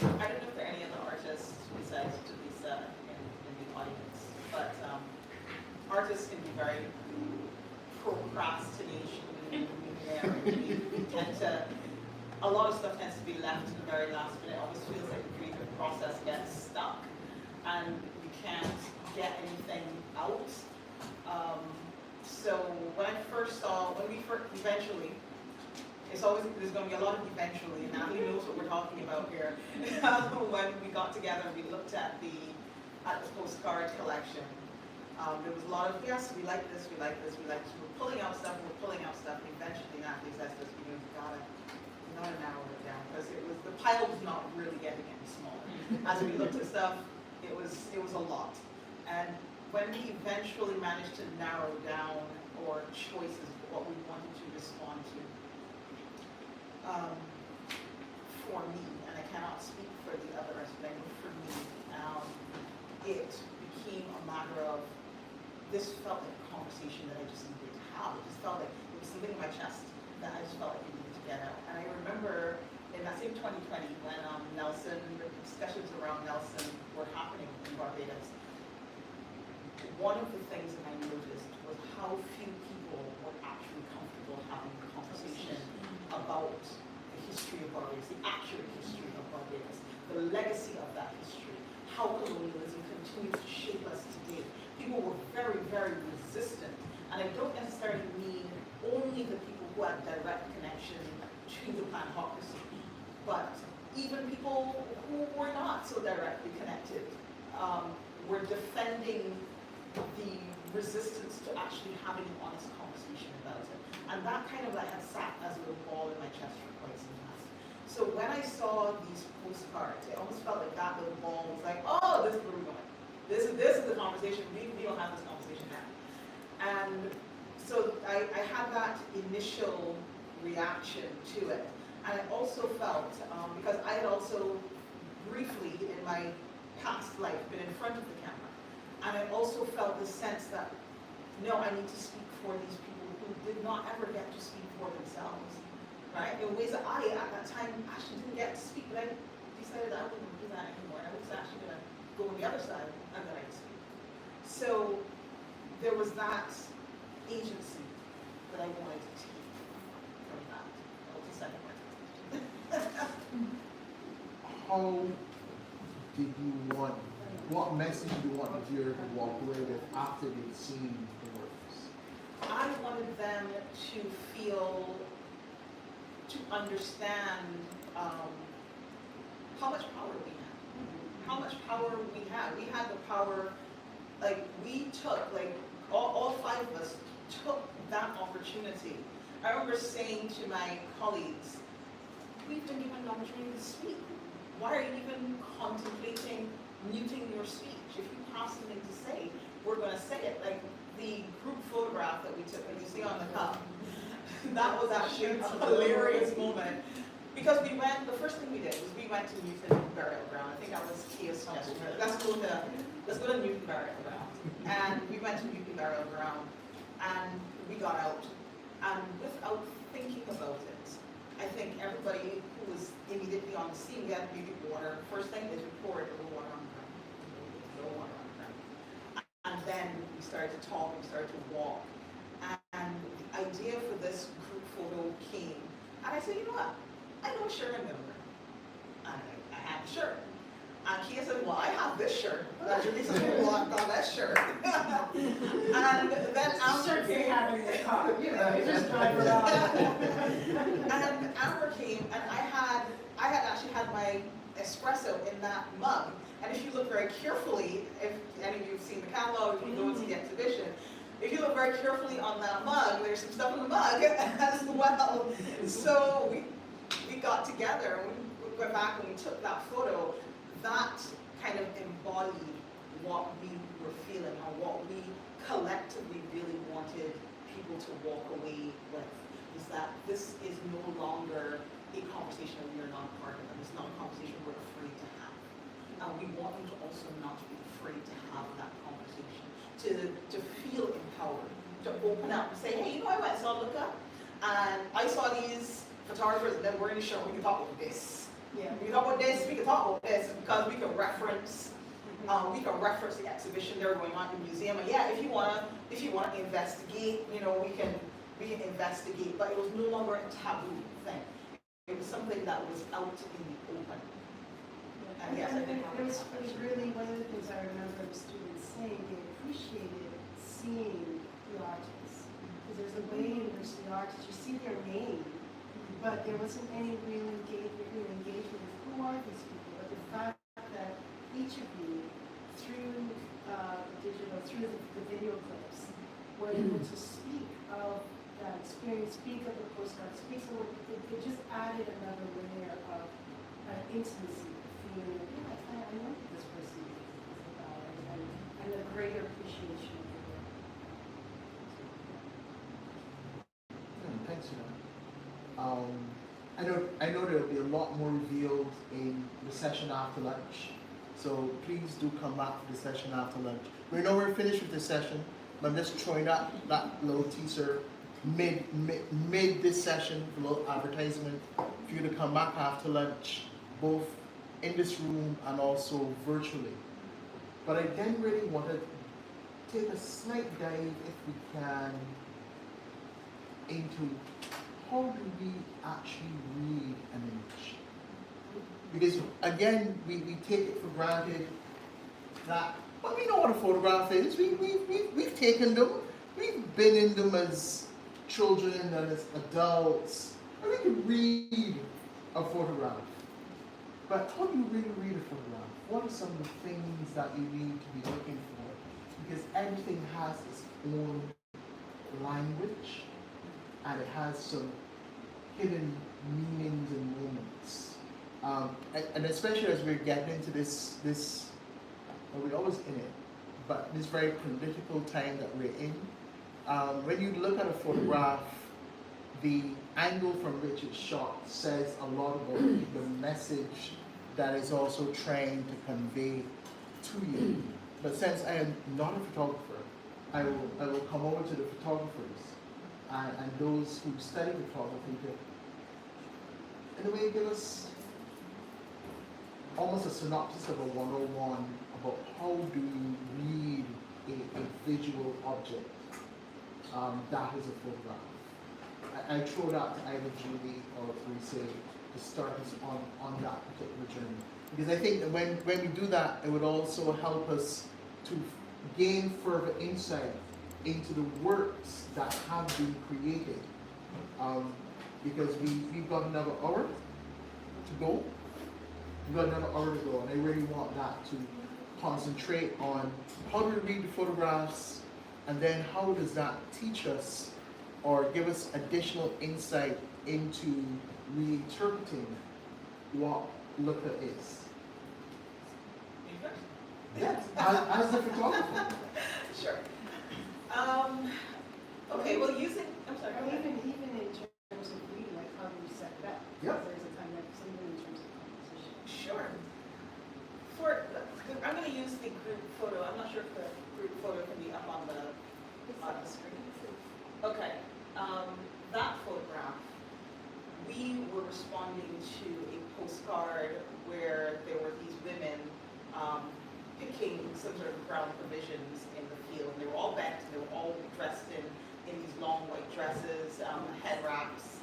Speaker 4: I don't know if there are any other artists besides Lisa in the audience, but artists can be very procrastination. We tend to, a lot of stuff tends to be left to the very last minute. It always feels like the creative process gets stuck and you can't get anything out. So when I first saw, eventually, it's always, there's going to be a lot of eventually, and Natalie knows what we're talking about here. When we got together, we looked at the postcard collection. There was a lot of, yes, we like this, we like this, we like this. We're pulling out stuff, and eventually Natalie says this, we gotta narrow it down, because the pile was not really getting any smaller. As we looked at stuff, it was a lot. And when we eventually managed to narrow down our choices for what we wanted to respond to, for me, and I cannot speak for the others, but I know for me, it became a matter of, this felt like a conversation that I just needed to have. It just felt like it was something in my chest that I just felt like I needed to get out. And I remember in that same 2020 when the discussions around Nelson were happening in Barbados, one of the things that I noticed was how few people were actually comfortable having a conversation about the history of Barbados, the accurate history of Barbados, the legacy of that history, how colonialism continues to shape us today. People were very, very resistant, and I don't necessarily mean only the people who had direct connection to the planocracy, but even people who were not so directly connected were defending the resistance to actually having an honest conversation about it. And that kind of had sat as a little ball in my chest for quite some time. So when I saw these postcards, it almost felt like that little ball was like, oh, this is where we're going. This is the conversation. We don't have this conversation now. And so I had that initial reaction to it. And I also felt, because I had also briefly in my past life been in front of the camera, and I also felt the sense that, no, I need to speak for these people who did not ever get to speak for themselves, right? In ways that I, at that time, actually didn't get to speak, but I decided that I wouldn't do that anymore. I was actually going to go on the other side and then I'd speak. So there was that agency that I wanted to take from that. That was the second one.
Speaker 3: How did you want, what message do you want the viewer to walk away with after they've seen the works?
Speaker 4: I wanted them to feel, to understand how much power we had. How much power we had. We had the power, like we took, like all 5 of us took that opportunity. I remember saying to my colleagues, we didn't even have an opportunity to speak. Why are you even contemplating muting your speech? If you have something to say, we're going to say it. Like the group photograph that we took, that you see on the cup, that was actually a hilarious moment. Because we went, the first thing we did was we went to Newton Burial Ground. I think that was Kia's suggestion. Let's go to Newton Burial Ground. And we went to Newton Burial Ground and we got out. And without thinking about it, I think everybody who was immediately on the scene, we had maybe water. First thing is we poured a little water on the ground. A little water on the ground. And then we started to talk, we started to walk. And the idea for this group photo came. And I said, you know what? I know a shirt I'm gonna wear. And I had the shirt. And Kia said, well, I have this shirt. And Julie said, well, I've got that shirt. And then Amber
Speaker 1: Shirts they
Speaker 4: came.
Speaker 1: have in their car.
Speaker 3: You know,
Speaker 1: You just drive around.
Speaker 4: And Amber came, and I had actually had my espresso in that mug. And if you look very carefully, if any of you have seen the catalog, if you go into the exhibition, if you look very carefully on that mug, there's some stuff in the mug as well. So we got together, and we went back and we took that photo. That kind of embodied what we were feeling and what we collectively really wanted people to walk away with, is that this is no longer a conversation that we are not part of, and it's not a conversation we're afraid to have. And we want them to also not be afraid to have that conversation, to feel empowered, to open up and say, hey, you know, I went and saw Luca, and I saw these photographers, and then we're in the show, we can talk about this.
Speaker 1: Yeah.
Speaker 4: We can talk about this, we can talk about this, because we can reference the exhibition they're going on in the museum. And yeah, if you wanna investigate, you know, we can investigate, but it was no longer a taboo thing. It was something that was out in the open. And yes, I think
Speaker 1: it was really one of the things I remember the students saying, they appreciated seeing the artists. Because there's a way in which the artists, you see their name, but there wasn't any real engagement with who are these people. But the fact that each of you, through through the video clips, were able to speak of that experience, speak of the postcard, speak of it just added another layer of intimacy, feeling of, yeah, I know what this person is about, and a greater appreciation of the work.
Speaker 3: Thanks, I know there'll be a lot more revealed in the session after lunch. So please do come back for the session after lunch. We know we're finished with the session, but I'm just throwing that little teaser mid this session, a little advertisement for you to come back after lunch, both in this room and also virtually. But I then really want to take a slight dive, if we can, into how do we actually read an image? Because again, we take it for granted that, well, we know what a photograph is. We've taken them. We've been in them as children and as adults. And we can read a photograph. But how do you really read a photograph? What are some of the things that you need to be looking for? Because everything has its own language, and it has some hidden meanings and moments. And especially as we're getting into this, well, we're always in it, but this very political time that we're in, when you look at a photograph, the angle from which it's shot says a lot about the message that is also trying to convey to you. But since I am not a photographer, I will come over to the photographers and those who study photography to, in a way, give us almost a synopsis of a 101 about how do you read a visual object that is a photograph. I throw that to either Julie or Teresa to start us on that particular journey. Because I think that when we do that, it would also help us to gain further insight into the works that have been created. Because we've got another hour to go. We've got another hour to go, and I really want that to concentrate on how do we read the photographs, and then how does that teach us or give us additional insight into reinterpreting what Luca is. Yes, as the photographer.
Speaker 4: Sure. Okay, well, I'm sorry.
Speaker 1: Or even in terms of reading, like how do you set it up?
Speaker 3: Yep.
Speaker 1: There's a time like something in terms of composition.
Speaker 4: Sure. I'm going to use the group photo. I'm not sure if the group photo can be up on the screen. Okay. That photograph, we were responding to a postcard where there were these women picking some sort of ground provisions in the field, and they were all bent, they were all dressed in these long white dresses, head wraps.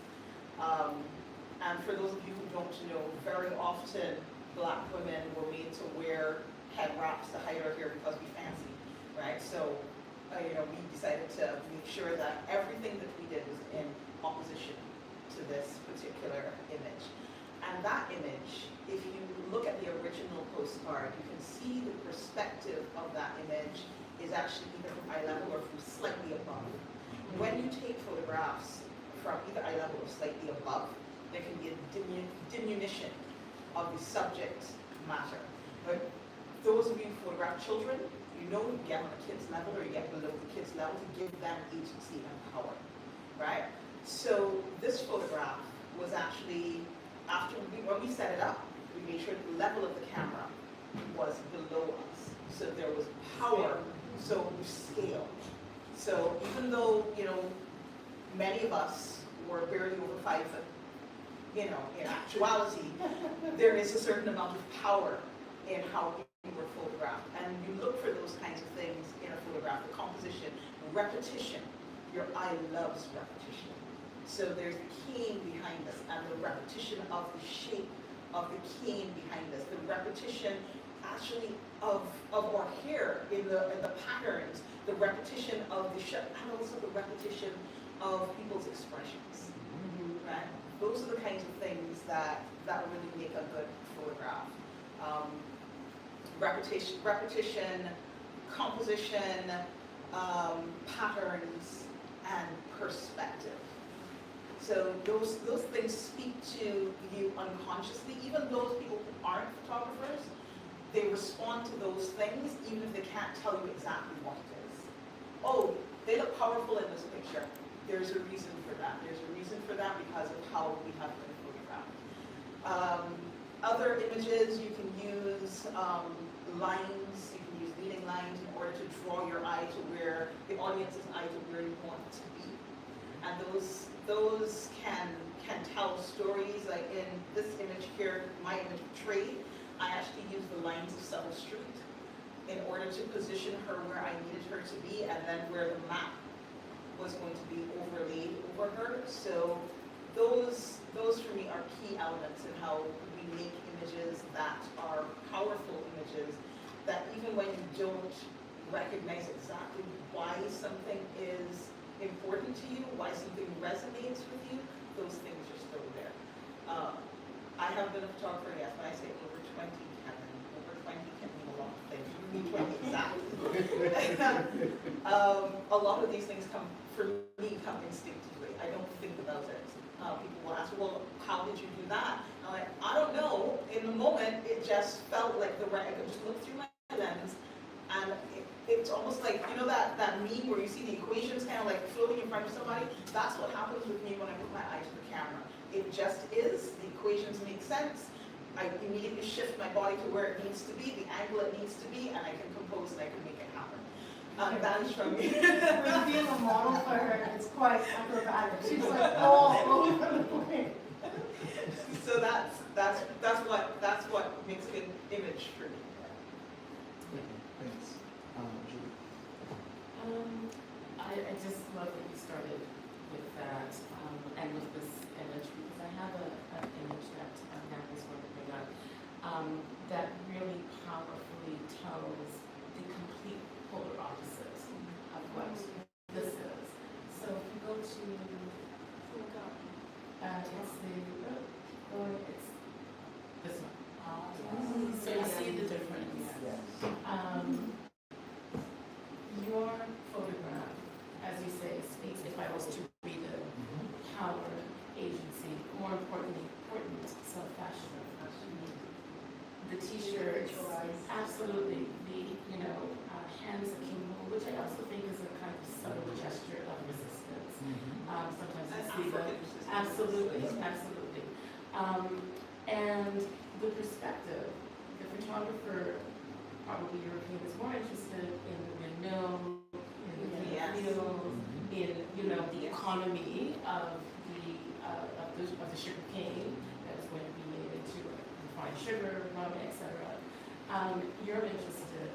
Speaker 4: And for those of you who don't know, very often Black women were made to wear head wraps to hide our hair because we fancy, right? So, we decided to make sure that everything that we did was in opposition to this particular image. And that image, if you look at the original postcard, you can see the perspective of that image is actually either from eye level or from slightly above. When you take photographs from either eye level or slightly above, there can be a diminution of the subject matter. But those of you who photograph children, you know you get on a kid's level or you get below the kid's level to give them agency and power, right? So this photograph was actually, when we set it up, we made sure the level of the camera was below us. So there was power, so scale. So even though, many of us were barely over 5 foot, in actuality, there is a certain amount of power in how we were photographed. And you look for those kinds of things in a photograph, the composition, repetition. Your eye loves repetition. So there's the keying behind us and the repetition of the shape of the keying behind us, the repetition actually of our hair in the patterns, the repetition of the shape, and also the repetition of people's expressions, right? Those are the kinds of things that really make a good photograph. Repetition, composition, patterns, and perspective. So those things speak to you unconsciously. Even those people who aren't photographers, they respond to those things even if they can't tell you exactly what it is. Oh, they look powerful in this picture. There's a reason for that. There's a reason for that because of how we have been photographed. Other images, you can use lines, you can use leading lines in order to draw your eye to where the audience's eye to where you want it to be. And those can tell stories. Like in this image here, my image of trade, I actually used the lines of South Street in order to position her where I needed her to be, and then where the map was going to be overlaid over her. So those for me are key elements in how we make images that are powerful images, that even when you don't recognize exactly why something is important to you, why something resonates with you, those things are still there. I have been a photographer, yes, when I say over 20, Kevin, over 20 can mean a lot of things. You mean 20 exactly. A lot of these things come instinctively. I don't think about it. People will ask, well, how did you do that? I'm like, I don't know. In the moment, it just felt like I could just look through my lens, and it's almost like, that meme where you see the equations kind of like floating in front of somebody? That's what happens with me when I put my eye to the camera. It just is. The equations make sense. I immediately shift my body to where it needs to be, the angle it needs to be, and I can compose and I can make it happen. That is from me.
Speaker 1: When being a model for her, it's quite acrobatic. She's like all over the place.
Speaker 4: So that's what makes an image for me.
Speaker 3: Thanks. Julie.
Speaker 2: I just love that you started with that and with this image, because I have an image that Natalie's going to bring up that really powerfully tells the complete polar opposite of what this is. So if you go to, it's this one. So you see the difference.
Speaker 3: Yes.
Speaker 2: Your photograph, as you say, speaks, if I was to read it, power, agency, more importantly, self-fashion. The t-shirts, absolutely, the hands that can move, which I also think is a kind of subtle gesture of resistance. Sometimes I see that. Absolutely. And the perspective, the photographer, probably European, is more interested in the windmill, in the fields, in the economy of the sugar cane that is going to be made into refined sugar, rum, etc. You're interested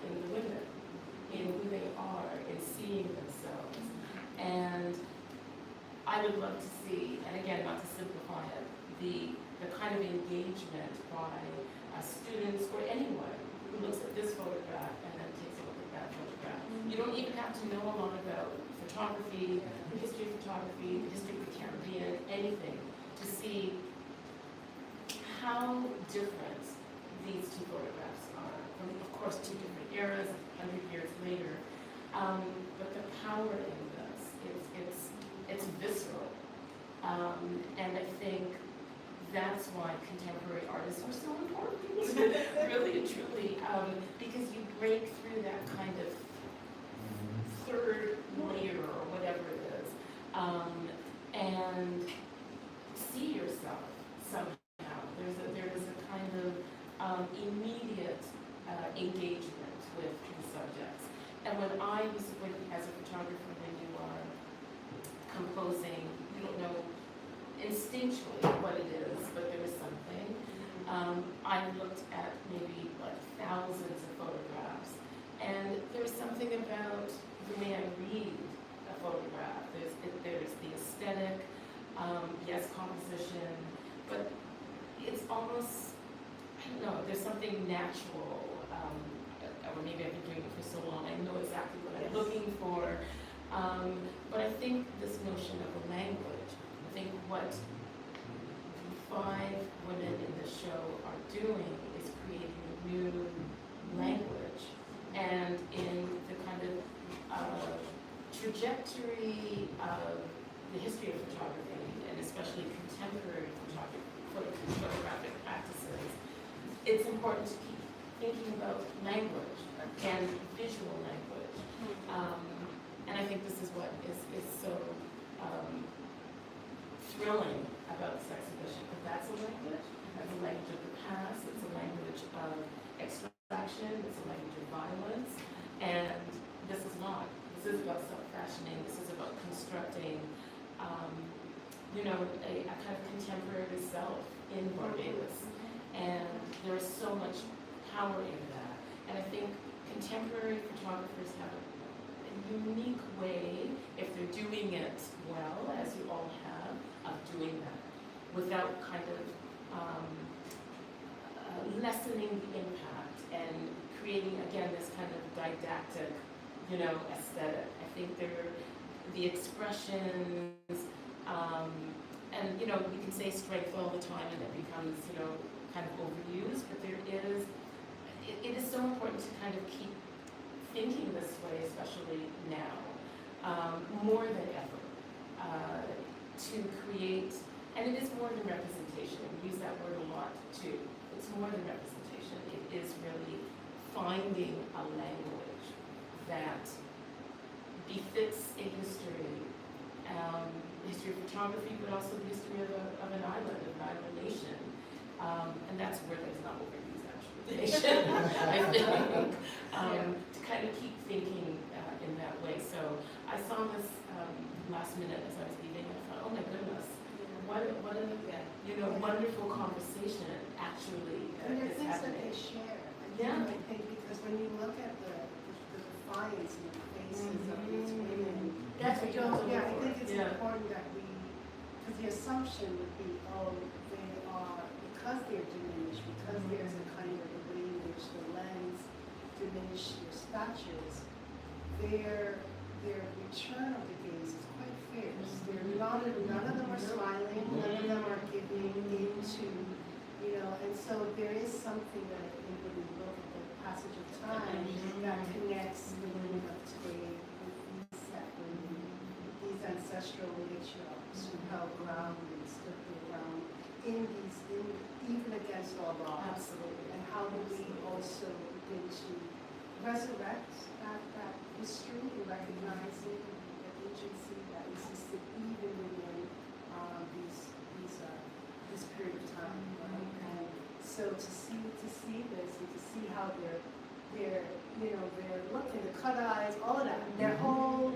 Speaker 2: in the women, in who they are, in seeing themselves. And I would love to see, and again, not to simplify it, the kind of engagement by students or anyone who looks at this photograph and then takes a look at that photograph. You don't even have to know a lot about photography, the history of photography, the history of the Caribbean, anything, to see how different these two photographs are. From, of course, two different eras, 100 years later. But the power in this, it's visceral. And I think that's why contemporary artists are so important, really and truly, because you break through that kind of third layer or whatever it is, and see yourself somehow. There is a kind of immediate engagement with the subjects. And as a photographer, when you are composing, you don't know instinctually what it is, but there is something. I looked at maybe like thousands of photographs, and there's something about the way I read a photograph. There's the aesthetic, yes, composition, but it's almost, I don't know, there's something natural, or maybe I've been doing it for so long, I know exactly what I'm looking for. But I think this notion of a language, I think what the 5 women in the show are doing is creating a new language, and in the kind of trajectory of the history of photography, and especially contemporary photographic practices, it's important to keep thinking about language and visual language. And I think this is what is so thrilling about this exhibition, because that's a language of the past, it's a language of extraction, it's a language of violence, and this is not. This is about self-fashioning, this is about constructing, a kind of contemporary self in Barbados. And there is so much power in that. And I think contemporary photographers have a unique way, if they're doing it well, as you all have, of doing that without kind of lessening the impact and creating, again, this kind of didactic, aesthetic. I think the expressions, and we can say strength all the time and it becomes, kind of overused, but it is so important to kind of keep thinking this way, especially now, more than ever, to create, and it is more than representation. We use that word a lot too. It's more than representation. It is really finding a language that befits a history, history of photography, but also the history of an island nation. And that's where there's not overused actually, I think, to kind of keep thinking in that way. So I saw this last minute as I was leaving, and I thought, oh my goodness, what a wonderful conversation actually
Speaker 1: And there are
Speaker 2: is
Speaker 1: things that
Speaker 2: happening.
Speaker 1: they share.
Speaker 2: Yeah.
Speaker 1: I think because when you look at the defiance in the faces of these women,
Speaker 2: That's what you have to look
Speaker 1: I
Speaker 2: for.
Speaker 1: think it's
Speaker 2: Yeah.
Speaker 1: important that because the assumption would be, they are, because they're diminished, because there's a kind of a way in which the lens diminishes their statures, their return of the gaze is quite fierce. None of them are smiling, none of them are giving into, and so there is something that I think when we look at the passage of time that connects the women of today with these ancestral matriarchs who held ground and stood their ground even against all odds.
Speaker 2: Absolutely.
Speaker 1: And how do we also begin to resurrect that history and recognizing the agency that existed even within this period of time, right? And so to see this and to see how they're looking, the cut eyes, all of that, their whole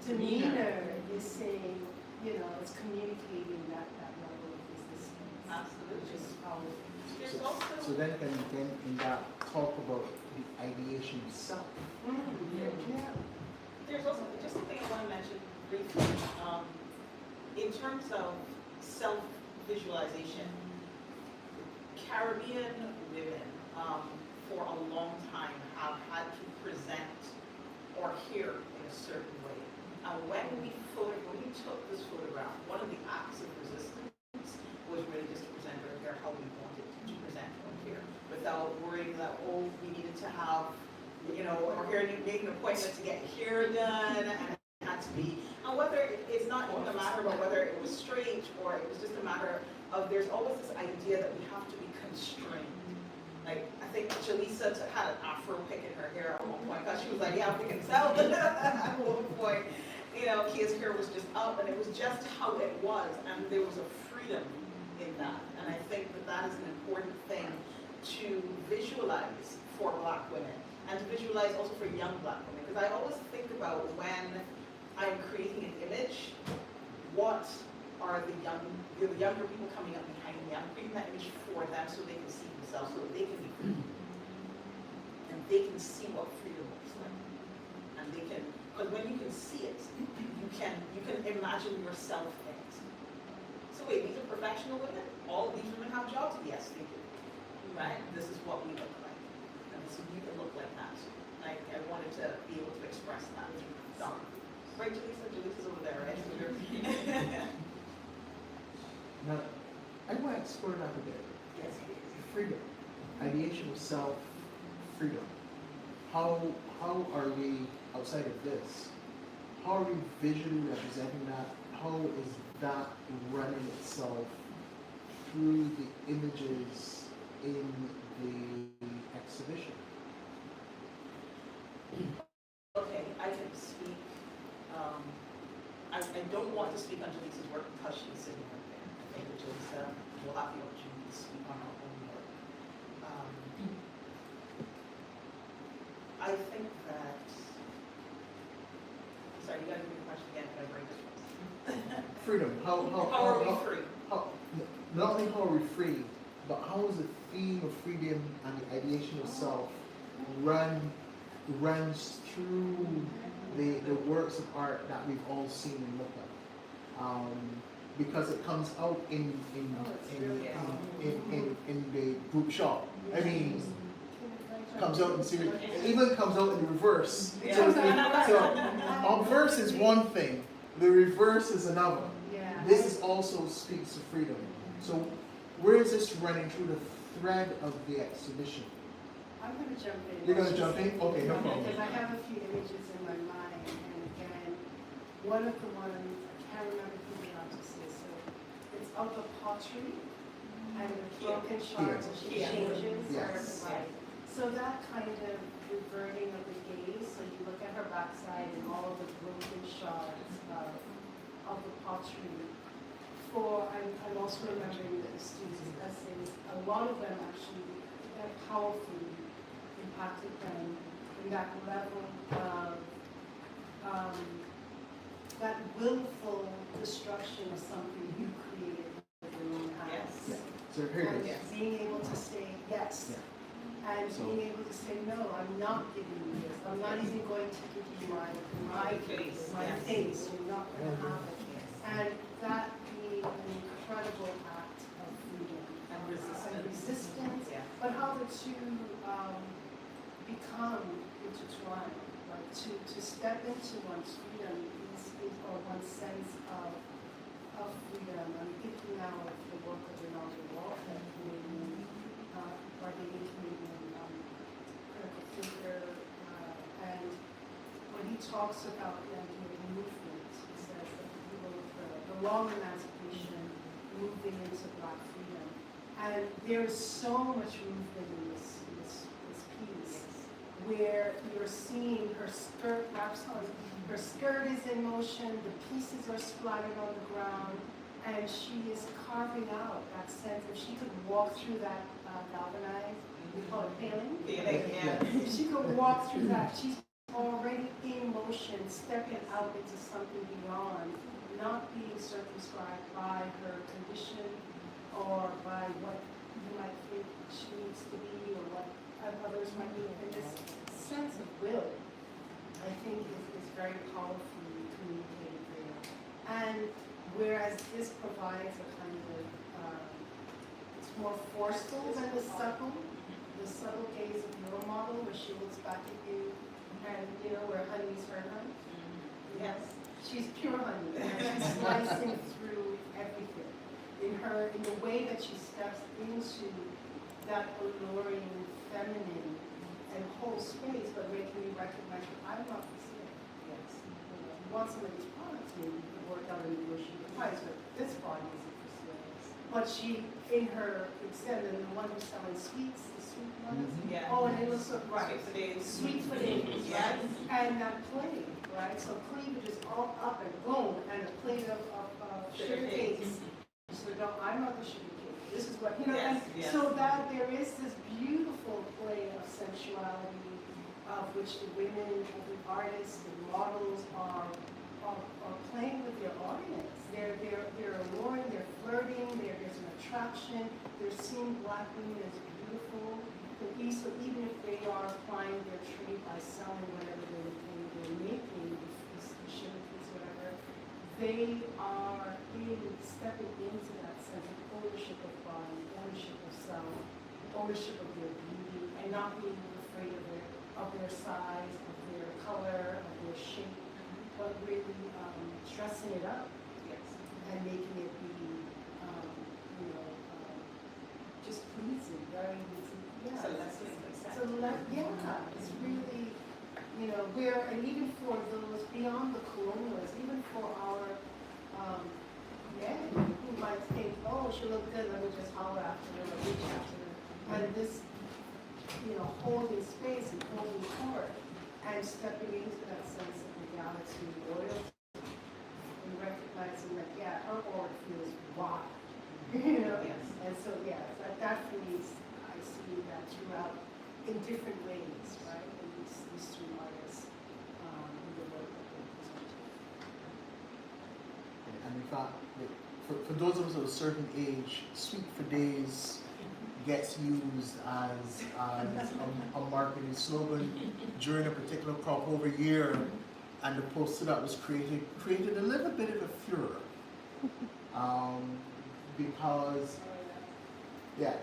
Speaker 1: demeanor is saying, it's communicating that level of existence.
Speaker 4: Absolutely.
Speaker 1: Which is powerful.
Speaker 4: There's also
Speaker 3: So then can in that talk about the ideation itself.
Speaker 1: Yeah.
Speaker 4: There's also just something I want to mention briefly. In terms of self-visualization, Caribbean women for a long time have had to present or hear in a certain way. And when we took this photograph, one of the acts of resistance was really just to present her hair how we wanted to present her hair, without worrying that, oh, we needed to have, our hair making an appointment to get hair done, and it had to be, and whether it's not even a matter of whether it was straight or it was just a matter of, there's always this idea that we have to be constrained. Like, I think Jaleesa had an afro pick in her hair at one point, because she was like, yeah, I'm picking this out at one point. Kia's hair was just up, and it was just how it was, and there was a freedom in that. And I think that that is an important thing to visualize for Black women, and to visualize also for young Black women. Because I always think about when I'm creating an image, what are the younger people coming up behind me? I'm creating that image for them so they can see themselves, so that they can be free. And they can see what freedom looks like. And they can, because when you can see it, you can imagine yourself in it. So wait, these are professional women? All of these women have jobs? Yes, they do. Right? This is what we look like. And so you can look like that. I wanted to be able to express that. Right, Jaleesa? Jaleesa's over there, right?
Speaker 3: Now, I want to explore that a bit.
Speaker 4: Yes.
Speaker 3: Freedom, ideation of self, freedom. How are we, outside of this, how are we visually representing that? How is that running itself through the images in the exhibition?
Speaker 4: Okay, I can speak. I don't want to speak on Jaleesa's work because she's sitting right there. I think that Jaleesa will have the opportunity to speak on her own work. I think that, sorry, you gotta give me the question again, but I break this one.
Speaker 3: Freedom,
Speaker 4: How are we free?
Speaker 3: Not only how are we free, but how is the theme of freedom and the ideation of self runs through the works of art that we've all seen and looked at, because it comes out in the group shot. I mean, comes out in series. It even comes out in the reverse.
Speaker 4: Yeah.
Speaker 3: So obverse is one thing, the reverse is another.
Speaker 1: Yeah.
Speaker 3: This is also speaks of freedom. So where is this running through the thread of the exhibition?
Speaker 1: I'm going to jump in.
Speaker 3: You're going to jump in? Okay, no problem.
Speaker 1: Because I have a few images in my mind, and again, one of the ones, I can't remember who the artist is, so it's of the pottery, and the broken shards, and she changes her
Speaker 3: Yes.
Speaker 1: life. So that kind of reverting of the gaze, so you look at her backside and all of the broken shards of the pottery. I'm also remembering the students' essays, a lot of them actually powerfully impacted them in that level of that willful destruction of something you created with your own hands.
Speaker 3: Yeah. So here it is.
Speaker 1: And being able to say yes.
Speaker 3: Yeah.
Speaker 1: And
Speaker 3: So-
Speaker 1: being able to say, no, I'm not giving you this. I'm not even going to give you my face, my
Speaker 4: Yes.
Speaker 1: face. You're not going to have it. And that being an incredible act of freedom
Speaker 4: And resistance.
Speaker 1: resistance, but how the two become intertwined. Like to step into one's freedom or one's sense of freedom. I'm thinking now of the work of Ronaldo Wall, that Canadian, Barbados Canadian critical thinker, and when he talks about the idea of movement, he says that the long emancipation moving into Black freedom. And there's so much movement in this piece, where you're seeing her skirt wraps on, her skirt is in motion, the pieces are splattered on the ground, and she is carving out that sense. If she could walk through that galvanized, we call it paling.
Speaker 4: Yeah.
Speaker 1: If she could walk through that, she's already in motion, stepping out into something beyond, not being circumscribed by her condition or by what you might think she needs to be or what others might need. And this sense of will, I think, is very powerfully communicated there. And whereas this provides a kind of, it's more forceful than the subtle gaze of your model, where she looks back at you, and where honey's her honey.
Speaker 4: Yes.
Speaker 1: She's pure honey, and she's slicing through everything. In the way that she steps into that alluring, feminine, and whole space, but making me recognize that I'm not the same.
Speaker 4: Yes.
Speaker 1: You want some of these products, maybe you can work out and negotiate the price, but this body isn't for sale. But she, in her extent, and the one who's selling sweets, the sweet ones.
Speaker 4: Yeah.
Speaker 1: Oh, and it was so right.
Speaker 4: Sweet for days.
Speaker 1: Sweet for days, right? And that plate, right? So cleavage is all up and boom, and a plate of sugar cakes. So no, I'm not the sugar cake. This is what,
Speaker 4: Yes,
Speaker 1: and
Speaker 4: yes.
Speaker 1: so that there is this beautiful play of sensuality, of which the women, the artists, the models are playing with their audience. They're alluring, they're flirting, there's an attraction. They're seeing black women as beautiful. So even if they are applying their trade by selling whatever they're making, the sugar cakes, whatever, they are stepping into that sense of ownership of body, ownership of self, ownership of their beauty, and not being afraid of their size, of their color, of their shape, but really dressing it up
Speaker 4: Yes.
Speaker 1: and making it be, just pleasing, very easy. Yeah.
Speaker 4: So let's make it
Speaker 1: It's really, where, and even for those beyond the colonialists, even for our men who might think, oh, she looked good, let me just holler after her or reach after her. And this, holding space and holding court and stepping into that sense of legality, loyalty, and recognizing that, yeah, her aura feels wide.
Speaker 4: Yes.
Speaker 1: And so, yeah, that for me, I see that throughout in different ways, right? In these two artists, in the work that they present.
Speaker 3: And in fact, for those of us of a certain age, Sweet for Days gets used as a marketing slogan during a particular crop over a year, and the poster that was created a little bit of a furor. Because, yeah,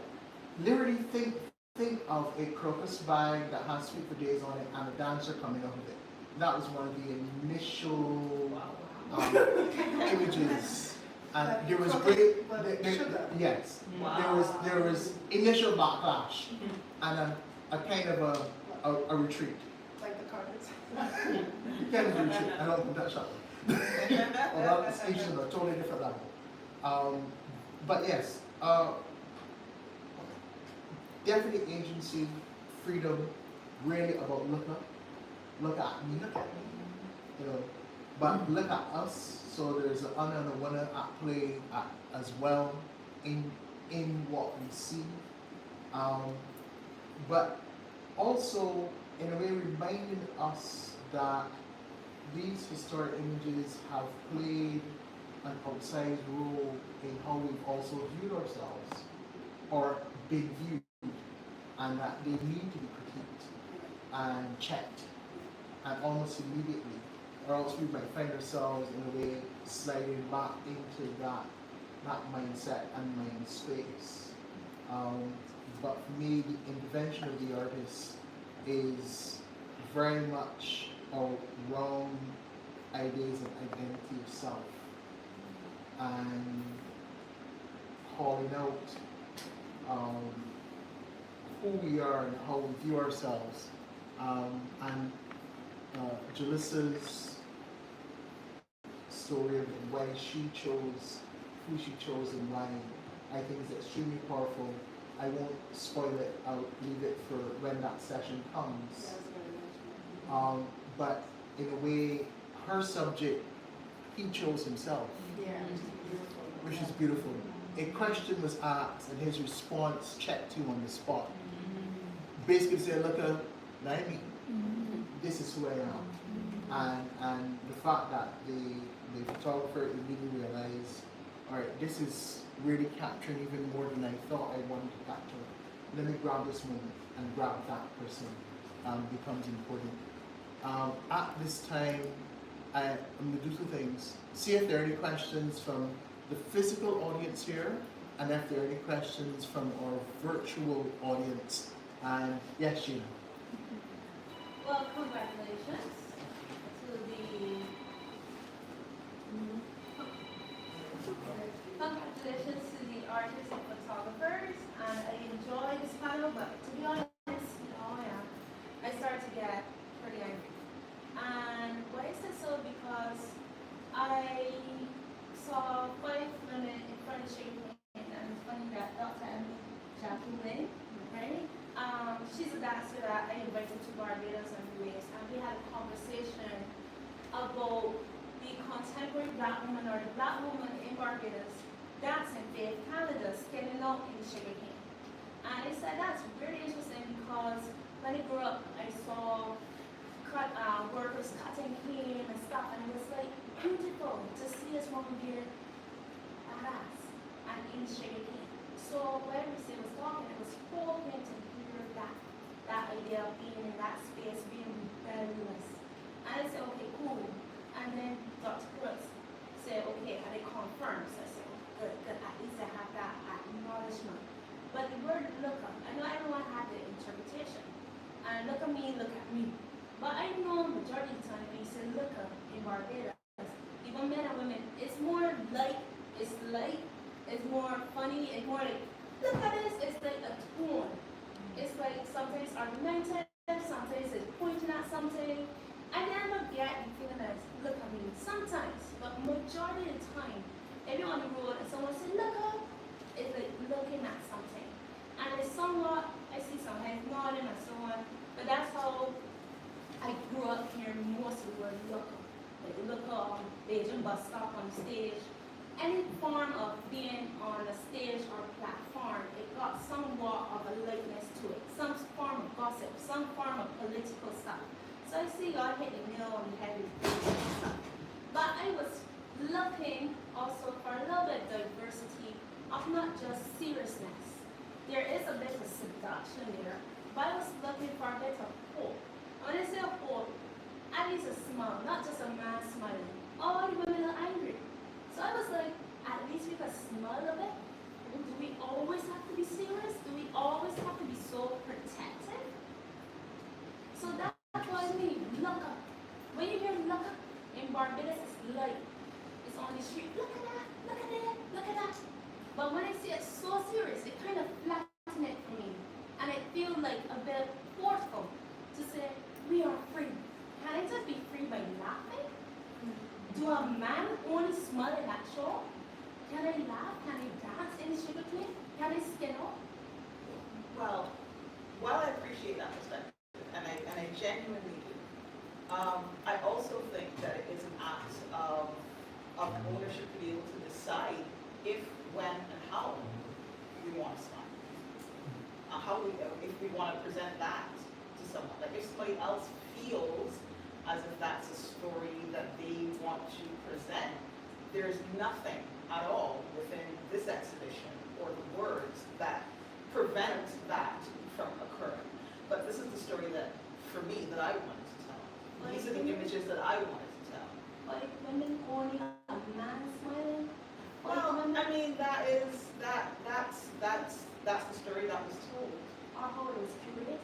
Speaker 3: literally think of a crocus bag that has Sweet for Days on it and a dancer coming out of it. That was one of the initial images, and there was great. Yes,
Speaker 4: Wow.
Speaker 3: there was initial backlash and a kind of a retreat.
Speaker 1: Like the carpets.
Speaker 3: Kind of a retreat. I don't think that's shocking. Well, that's each of a totally different level. But yes, definitely agency, freedom, really about look at me, but look at us. So there's an honor and a winner at play as well in what we see, but also in a way reminding us that these historic images have played an outsized role in how we've also viewed ourselves or been viewed, and that they need to be critiqued and checked, and almost immediately, or else we might find ourselves in a way sliding back into that mindset and mind space. But for me, the intervention of the artist is very much around ideas of identity of self and calling out who we are and how we view ourselves. And Jalissa's story of why she chose who she chose and why, I think is extremely powerful. I won't spoil it, I'll leave it for when that session comes. But in a way, her subject, he chose himself,
Speaker 1: Yeah, which is beautiful.
Speaker 3: which is beautiful. A question was asked and his response checked him on the spot. Basically said, look, not me. This is who I am. And the fact that the photographer immediately realized, all right, this is really capturing even more than I thought I wanted to capture. let me grab this moment and grab that person becomes important. At this time, I'm going to do two things. See if there are any questions from the physical audience here, and if there are any questions from our virtual audience. And yes, Gina.
Speaker 5: Well, congratulations to the artists and photographers, and I enjoy this panel, but to be honest, I start to get pretty angry. And why is this so? Because I saw 5 women in front of Shane, and it's funny that Dr. Emily Jacqueline, right? She's a dancer that I invited to Barbados and Waves, and we had a conversation about the contemporary black woman or the black woman in Barbados dancing Faith Canada, skinning out in sugarcane. And I said that's really interesting because when I grew up, I saw workers cutting cane and stuff, and it was like beautiful to see this woman being badass and in sugarcane. So when we was talking, it was hoping to hear that idea of being in that space, being rebellious. And I said, okay, cool. And then Dr. Crooks said, okay, and it confirms. I said, good, at least I have that acknowledgement. But the word look up, I know everyone had their interpretation. And look at me. But I know majority of the time when you say look up in Barbados, even men and women, it's more like, it's more funny, it's more like, look at this, it's like a tone. It's like sometimes argumentative, sometimes it's pointing at something. I never get the feeling that look at me, sometimes, but majority of the time, if you're on the road and someone says look up, it's like looking at something. And it's somewhat, I see some heads nodding and so on, but that's how I grew up hearing most of the word look up. Like look up, Beijing bus stop on stage. Any form of being on a stage or platform, it got somewhat of a likeness to it. Some form of gossip, some form of political stuff. So I see y'all hit the nail on the head with political stuff. But I was looking also for a little bit of diversity of not just seriousness. There is a bit of seduction there, but I was looking for a bit of hope. When I say hope, at least a smile, not just a man smiling. All the women are angry. So I was like, at least we can smile a bit. Do we always have to be serious? Do we always have to be so protective? So that was me, look up. When you hear look up in Barbados, it's like, it's on the street, look at that, look at that, look at that. But when I see it so serious, it kind of flattens it for me. And it feels like a bit forceful to say, we are free. Can I just be free by laughing? Do a man only smile at that show? Can I laugh? Can I dance in the sugarcane? Can I skin off?
Speaker 4: Well, while I appreciate that perspective, and I genuinely do, I also think that it is an act of ownership to be able to decide if, when, and how we want to smile. If we want to present that to someone. Like if somebody else feels as if that's a story that they want to present, there's nothing at all within this exhibition or the words that prevent that from occurring. But this is the story that, for me, that I wanted to tell. These are the images that I wanted to tell.
Speaker 5: Like women only a man smiling?
Speaker 4: Well, I mean, that's the story that was told.
Speaker 5: Or how it was curated?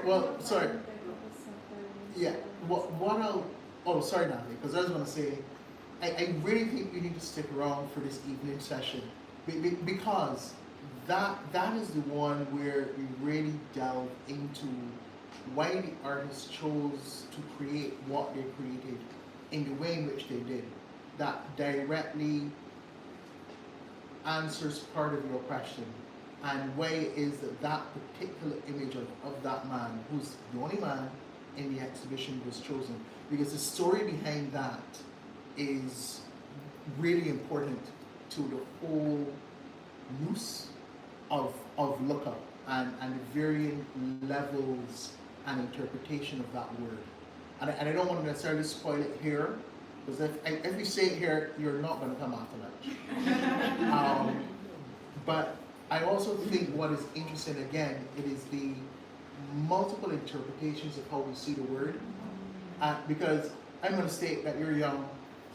Speaker 3: Well, sorry. Yeah, sorry, Natalie, because I was going to say, I really think you need to stick around for this evening session because that is the one where we really delve into why the artists chose to create what they created in the way in which they did. That directly answers part of your question. And why is that particular image of that man, who's the only man in the exhibition, was chosen? Because the story behind that is really important to the whole use of lookup and the varying levels and interpretation of that word. And I don't want to necessarily spoil it here, because if you say it here, you're not going to come after lunch. But I also think what is interesting, again, it is the multiple interpretations of how we see the word. Because I'm going to state that you're young,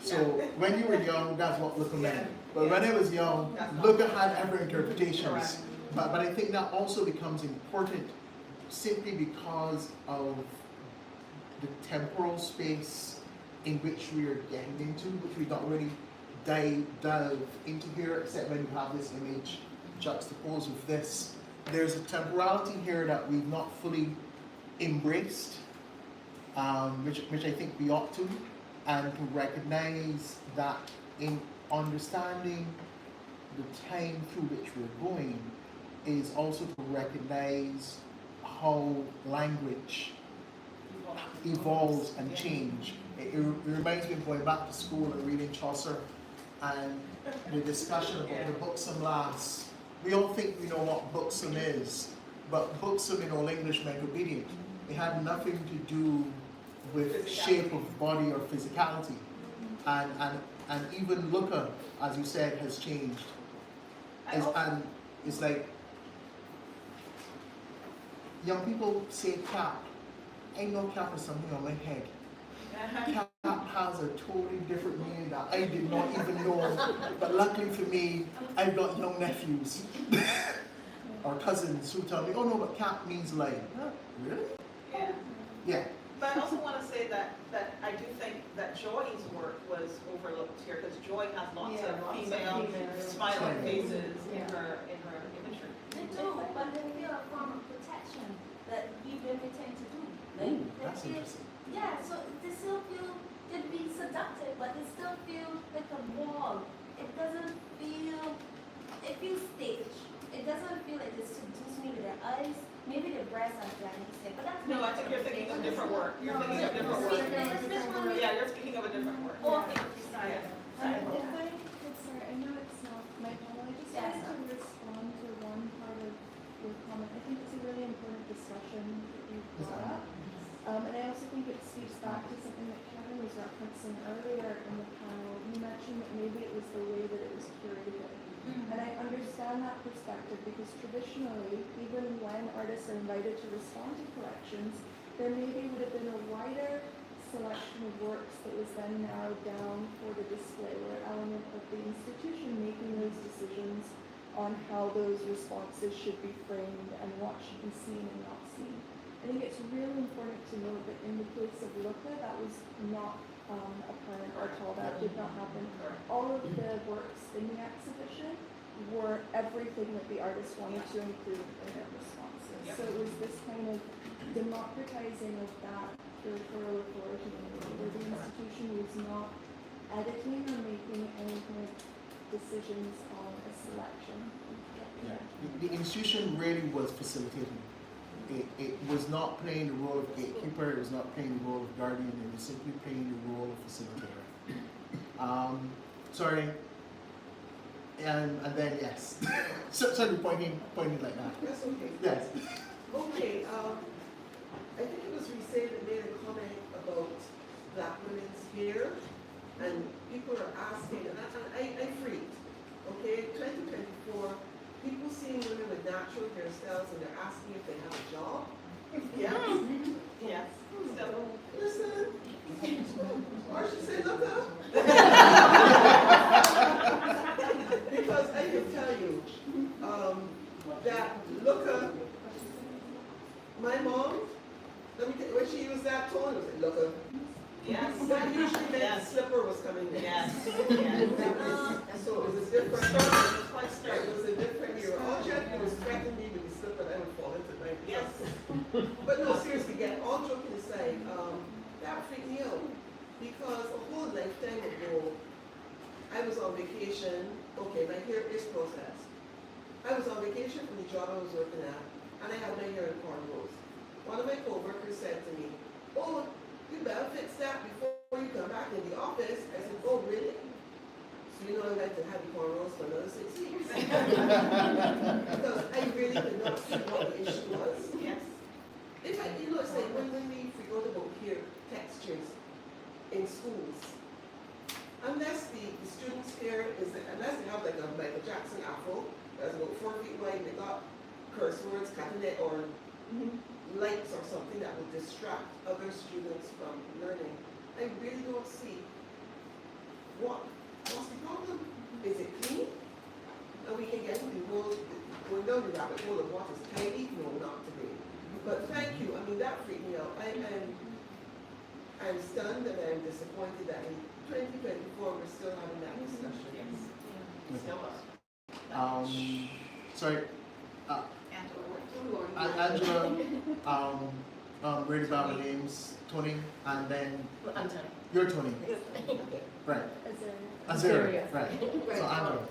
Speaker 3: so when you were young, that's what Looker meant. But when I was young, Looker had other interpretations. But I think that also becomes important simply because of the temporal space in which we are getting into, which we don't really dive into here, except when you have this image juxtaposed with this. There's a temporality here that we've not fully embraced, which I think we ought to, and to recognize that in understanding the time through which we're going is also to recognize how language evolves and change. It reminds me of going back to school and reading Chaucer and the discussion about the buxom lass. We all think we know what buxom is, but buxom in Old English meant obedient. It had nothing to do with shape of body or physicality. And even looker, as you said, has changed. And it's like, young people say cap. I know cap is something on my head. Cap has a totally different meaning that I did not even know. But luckily for me, I've got young nephews or cousins who tell me, oh no, but cap means lion. Huh? Really?
Speaker 4: Yeah.
Speaker 3: Yeah.
Speaker 4: But I also want to say that I do think that Joy's work was overlooked here, because Joy has lots of female smiling faces in her imagery.
Speaker 5: They do, but they feel a form of protection that we really tend to do.
Speaker 3: Ooh,
Speaker 5: They
Speaker 3: that's
Speaker 5: feel,
Speaker 3: interesting.
Speaker 5: yeah, so they still feel, they be seductive, but they still feel like a wall. It doesn't feel, it feels staged. It doesn't feel like they seduce me with their eyes. Maybe the breasts, as Danny said, but that's
Speaker 4: No, I think you're thinking of different work. You're thinking of different work. Yeah, you're speaking of a different work.
Speaker 5: Okay, sorry.
Speaker 4: Yeah.
Speaker 5: Sorry.
Speaker 6: If I could, sorry, I know it's not my panel, I just
Speaker 5: Yes.
Speaker 6: wanted to respond to one part of your comment. I think it's a really important discussion that you brought up. And I also think it speaks back to something that Kevin was referencing earlier in the panel. You mentioned that maybe it was the way that it was curated. And I understand that perspective because traditionally, even when artists are invited to respond to collections, there maybe would have been a wider selection of works that was then narrowed down for the display, or an element of the institution making those decisions on how those responses should be framed and what should be seen and not seen. I think it's really important to note that in the case of Luca, that was not apparent at all. That did not happen. All of the works in the exhibition were everything that the artist wanted to include in their responses.
Speaker 4: Yep.
Speaker 6: So it was this kind of democratizing of that curatorial authority where the institution was not editing or making any kind of decisions on a selection.
Speaker 3: Yeah. The institution really was facilitating. It was not playing the role of gatekeeper, it was not playing the role of guardian, it was simply playing the role of facilitator. Sorry. And then yes. Sorry, pointing like that.
Speaker 7: That's okay.
Speaker 3: Yes.
Speaker 7: Okay, I think it was Risa that made a comment about black women's hair, and people are asking, and I freaked, okay, 2024, people seeing women with natural hairstyles and they're asking if they have a job. Yeah.
Speaker 4: Yes. So,
Speaker 7: Listen, or she said, look up. Because I can tell you, that look up, my mom, let me tell you, when she used that tone, it was like, look up.
Speaker 4: yes.
Speaker 7: That usually meant the
Speaker 4: Yes.
Speaker 7: slipper was coming in.
Speaker 4: Yes.
Speaker 7: So it was a different,
Speaker 4: It's quite
Speaker 7: it
Speaker 4: stern.
Speaker 7: was a different era. All she had to do was threaten me with the slipper and I would fall into my
Speaker 4: Yes.
Speaker 7: But no, seriously, again, all joking aside, that freaked me out. Because a whole lifetime ago, I was on vacation. Okay, my hair is processed. I was on vacation from the job I was working at, and I had my hair in cornrows. One of my coworkers said to me, oh, you better fix that before you come back in the office. I said, oh, really? So you know I went to have the cornrows for another 6 weeks. Because I really could not see what the issue was.
Speaker 4: Yes.
Speaker 7: It's like, you know, it's like when we forgot about hair textures in schools. Unless the students' hair is, unless they have like a Michael Jackson afro, that's about 4 feet wide, and they got curse words, cabinet, or lights or something that would distract other students from learning. I really don't see what's the problem. Is it clean? And we can get into the whole, going down the rabbit hole of what is tidy? No, not today. But thank you. I mean, that freaked me out. I'm stunned and I'm disappointed that in 2024 we're still having that discussion.
Speaker 4: Yes. Still up.
Speaker 3: Sorry,
Speaker 4: Angela.
Speaker 3: Angela, read about my names, Tony, and then
Speaker 2: I'm Tony.
Speaker 3: you're Tony. Right. Azura, right. So Angela.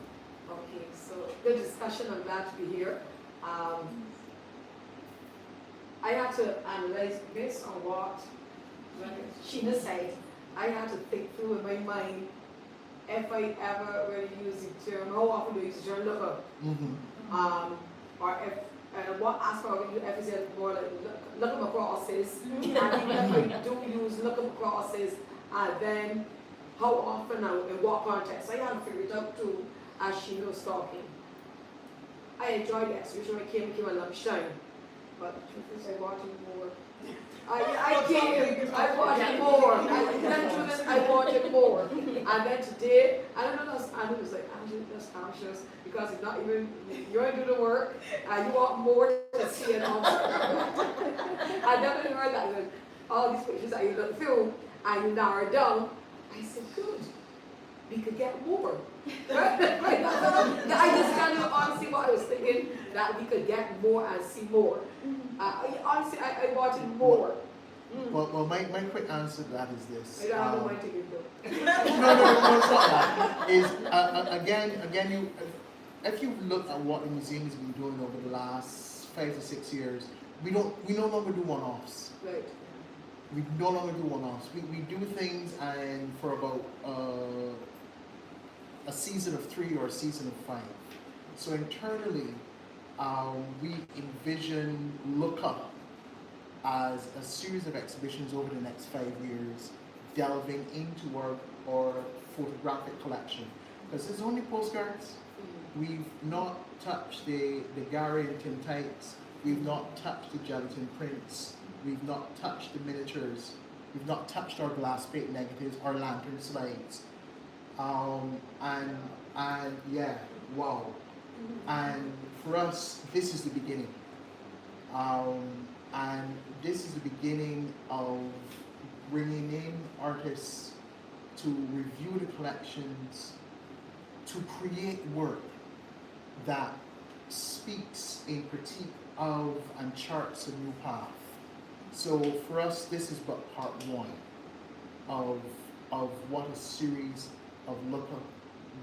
Speaker 8: Okay, so good discussion, I'm glad to be here. I had to analyze based on what Sheena said. I had to think through in my mind if I ever really use the term, how often do I use the term lookup? Or if, what aspect of it, if it's more like lookup crosses, and even if I do use lookup crosses, then how often and in what context. I had to figure it out too as she was talking. I enjoyed the exhibition when I came at lunchtime, but the truth is I wanted more. I wanted more. I wanted more. And then today, I don't know, Andrew was like, Andrew, that's anxious because it's not even, you're doing the work and you want more to see it on. I never heard that. Like, all these pictures that you look through and you narrow down. I said, good. We could get more. I just kind of honestly what I was thinking, that we could get more and see more. Honestly, I wanted more.
Speaker 3: Well, my quick answer to that is this.
Speaker 8: I don't have the mind to give though.
Speaker 3: No, it's not that. Is again, if you look at what the museum has been doing over the last 5 to 6 years, we no longer do one-offs.
Speaker 8: Right.
Speaker 3: We no longer do one-offs. We do things and for about a season of 3 or a season of 5. So internally, we envision Lookup as a series of exhibitions over the next 5 years, delving into our photographic collection. Because there's only postcards. We've not touched the Gary and Tin Types. We've not touched the gelatin prints. We've not touched the miniatures. We've not touched our glass plate negatives, our lantern slides. And yeah, wow. And for us, this is the beginning. And this is the beginning of bringing in artists to review the collections, to create work that speaks in critique of and charts a new path. So for us, this is but part one of what a series of Lookup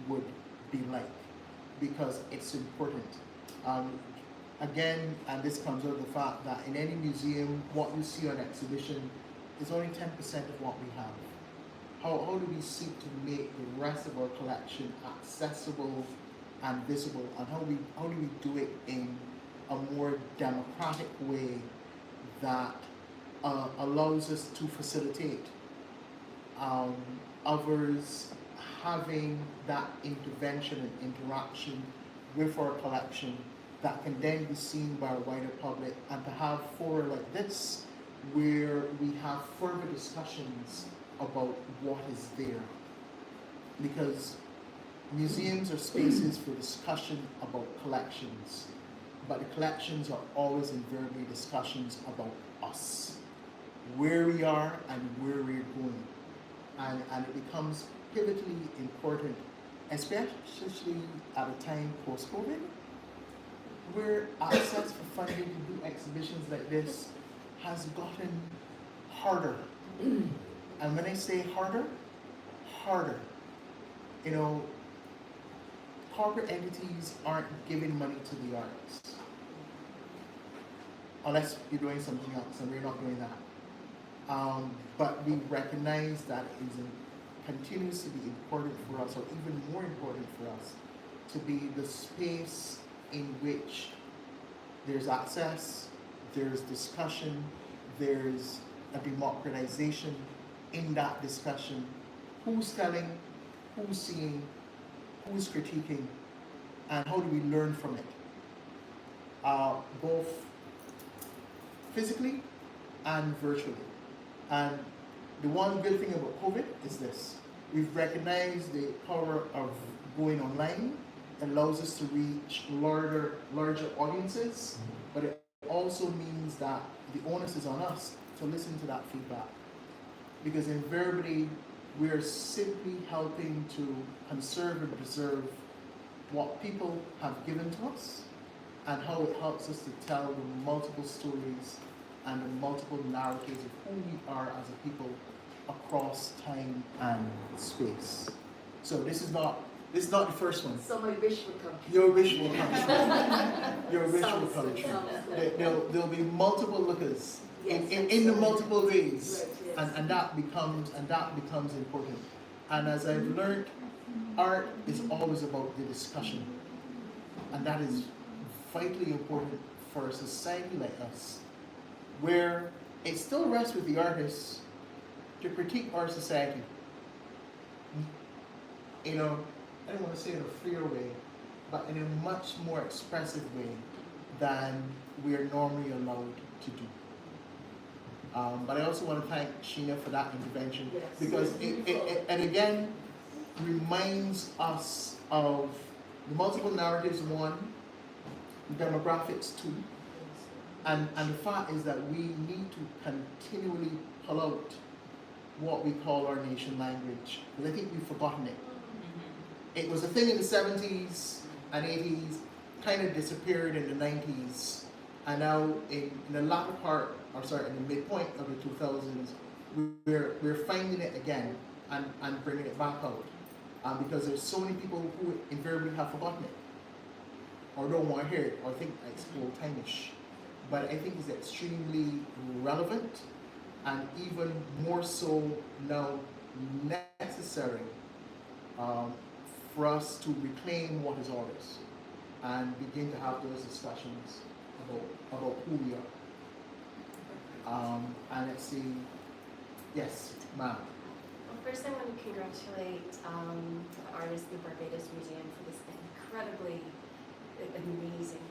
Speaker 3: would be like, because it's important. Again, and this comes out of the fact that in any museum, what you see on exhibition is only 10% of what we have. How do we seek to make the rest of our collection accessible and visible, and how do we do it in a more democratic way that allows us to facilitate others having that intervention and interaction with our collection that can then be seen by a wider public, and to have fora like this where we have further discussions about what is there. Because museums are spaces for discussion about collections, but the collections are always invariably discussions about us, where we are and where we're going. And it becomes pivotally important, especially at a time post-COVID, where access for funding to do exhibitions like this has gotten harder. And when I say harder, you know, corporate entities aren't giving money to the arts. Unless you're doing something else, and we're not doing that. But we recognize that it continues to be important for us, or even more important for us, to be the space in which there's access, there's discussion, there's a democratization in that discussion. Who's telling, who's seeing, who's critiquing, and how do we learn from it, both physically and virtually. And the one good thing about COVID is this: we've recognized the power of going online. It allows us to reach larger audiences, but it also means that the onus is on us to listen to that feedback, because invariably we are simply helping to conserve and preserve what people have given to us, and how it helps us to tell the multiple stories and the multiple narratives of who we are as a people across time and space. So this is not the first one.
Speaker 8: So my wish would come true.
Speaker 3: Your wish will come true. Your wish will
Speaker 8: Sounds
Speaker 3: come
Speaker 8: good,
Speaker 3: true.
Speaker 8: sounds good.
Speaker 3: There'll be multiple lookers
Speaker 8: Yes,
Speaker 3: in the multiple ways,
Speaker 8: Right, yes.
Speaker 3: and that becomes important. And as I've learned, art is always about the discussion, and that is vitally important for a society like us, where it still rests with the artists to critique our society. You know, I don't want to say in a freer way, but in a much more expressive way than we are normally allowed to do. But I also want to thank Sheena for that intervention,
Speaker 8: Yes.
Speaker 3: because it again reminds us of the multiple narratives, one, demographics, two, and the fact is that we need to continually pull out what we call our nation language, because I think we've forgotten it. It was a thing in the 70s and 80s, kind of disappeared in the 90s, and now in the latter part, in the midpoint of the 2000s, we're finding it again and bringing it back out, because there's so many people who invariably have forgotten it, or don't want to hear it, or think it's old-timeish. But I think it's extremely relevant, and even more so now necessary for us to reclaim what is ours and begin to have those discussions about who we are. And let's see, yes, ma'am.
Speaker 9: Well, first I want to congratulate the artists in the Barbados Museum for this incredibly amazing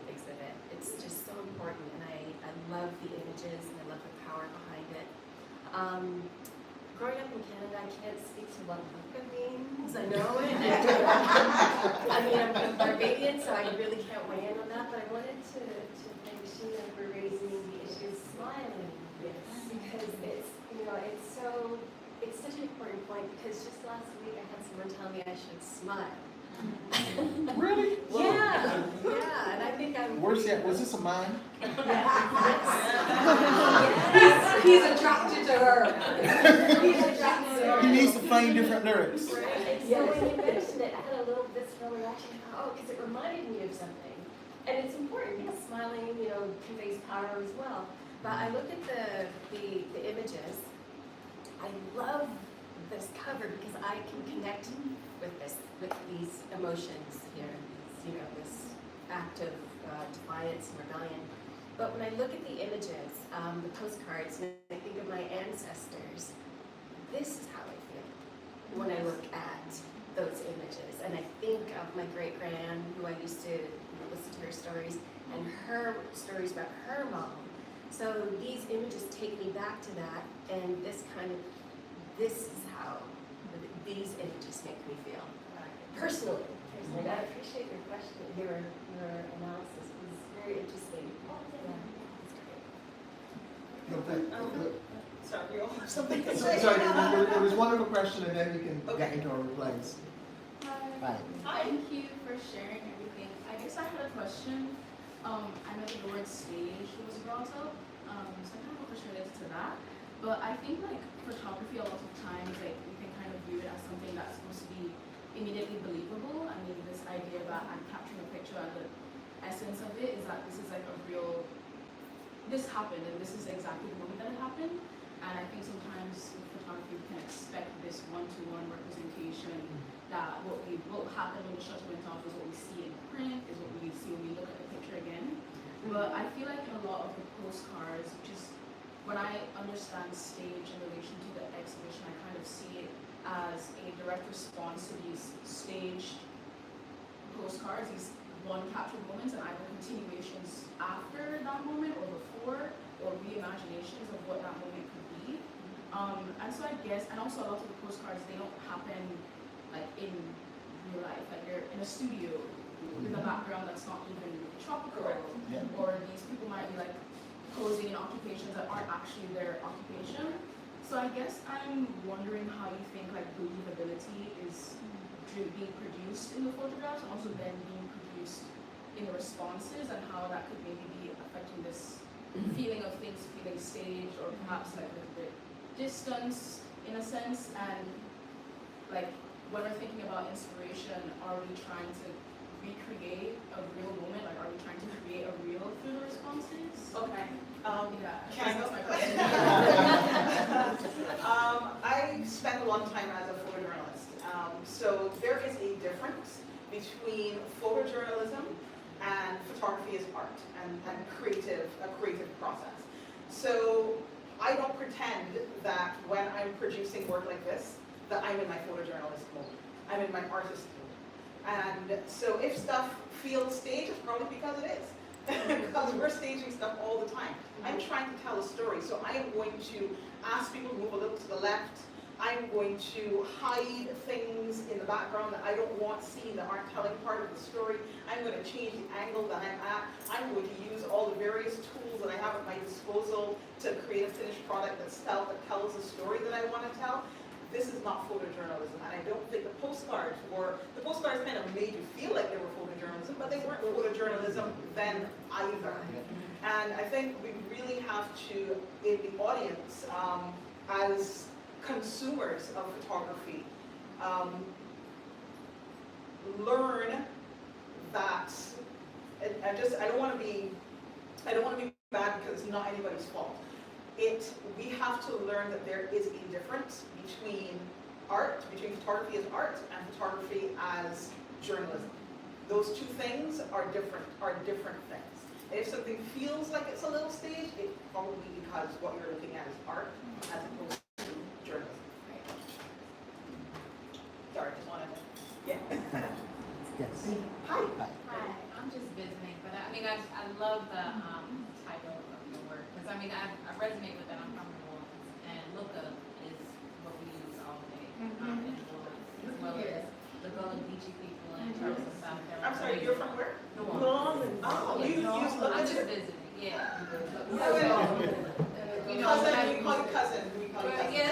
Speaker 9: exhibit. It's just so important, and I love the images and I love the power behind it. Growing up in Canada, I can't speak to what hukka means. I know it. I mean, I'm Barbadian, so I really can't weigh in on that, but I wanted to thank Sheena for raising the issue of smiling. Yes. Because it's such an important point, because just last week I had someone tell me I should smile.
Speaker 3: Really?
Speaker 9: Yeah, and I think I'm...
Speaker 3: Worse yet, was this a man?
Speaker 9: Yes.
Speaker 8: He's attracted to her. He's attracted to her.
Speaker 3: He needs to find different lyrics.
Speaker 9: Right, and so when you mentioned it, I had a little visceral reaction, because it reminded me of something. And it's important, because smiling, conveys power as well. But I look at the images, I love this cover because I can connect with these emotions here, this act of defiance and rebellion. But when I look at the images, the postcards, and I think of my ancestors, this is how I feel when I look at those images. And I think of my great-grand, who I used to listen to her stories, and her stories about her mom. So these images take me back to that, and this is how these images make me feel. Personally, I appreciate your question, your analysis. It was very interesting. Yeah,
Speaker 3: No,
Speaker 4: Sorry, you all have something to
Speaker 3: sorry,
Speaker 4: say?
Speaker 3: there was one other question, and then we can get into our replies. Hi.
Speaker 10: Thank you for sharing everything. I guess I had a question. I know the word stage was brought up, so I kind of want to relate to that. But I think photography a lot of times we can kind of view it as something that's supposed to be immediately believable. I mean, this idea that I'm capturing a picture, and the essence of it is that this is this happened, and this is exactly the moment that it happened. And I think sometimes with photography we can expect this one-to-one representation, that what happened when the shutter went off is what we see in print, is what we see when we look at the picture again. But I feel like in a lot of the postcards, when I understand stage in relation to the exhibition, I kind of see it as a direct response to these staged postcards, these one captured moments and either continuations after that moment or before, or reimaginations of what that moment could be. And so I guess, and also a lot of the postcards, they don't happen like in real life, like you're in a studio with a background that's not even tropical, or these people might be like posing in occupations that aren't actually their occupation. So I guess I'm wondering how you think like believability is being produced in the photographs and also then being produced in the responses, and how that could maybe be affecting this feeling of things feeling staged or perhaps like a little bit distance in a sense. And like when we're thinking about inspiration, are we trying to recreate a real moment? Like, are we trying to create a reel through the responses?
Speaker 4: Okay.
Speaker 10: Yeah,
Speaker 4: Can I
Speaker 10: that's
Speaker 4: go?
Speaker 10: my question.
Speaker 4: I spent a long time as a photojournalist. So there is a difference between photojournalism and photography as art and a creative process. So I don't pretend that when I'm producing work like this, that I'm in my photojournalist mode. I'm in my artist mode. And so if stuff feels staged, it's probably because it is. Because we're staging stuff all the time. I'm trying to tell a story, so I am going to ask people to move a little to the left. I'm going to hide things in the background that I don't want seen, that aren't telling part of the story. I'm going to change the angle that I'm at. I'm going to use all the various tools that I have at my disposal to create a finished product that tells a story that I want to tell. This is not photojournalism, and I don't think the postcards kind of made you feel like they were photojournalism, but they weren't photojournalism then either. And I think we really have to, in the audience, as consumers of photography, learn that, I don't want to be bad because it's not anybody's fault. We have to learn that there is a difference between photography as art and photography as journalism. Those two things are different things. And if something feels like it's a little staged, it's probably because what you're looking at is art as opposed to journalism. Sorry, just wanted to, yeah.
Speaker 3: Yes.
Speaker 4: Hi.
Speaker 11: Hi, I'm just visiting, but I mean, I love the title of your work, because I mean, I resonate with that. I'm from New Orleans, and lookup is what we use all day in New Orleans, as well as the Gullah Geechee people in terms of South Carolina.
Speaker 4: I'm sorry, you're from where?
Speaker 11: New Orleans.
Speaker 4: Oh,
Speaker 11: Yeah.
Speaker 4: you use
Speaker 11: I'm
Speaker 4: lookup
Speaker 11: just
Speaker 4: too?
Speaker 11: visiting, yeah.
Speaker 4: You know, cousin, we call you cousin.
Speaker 11: Yes.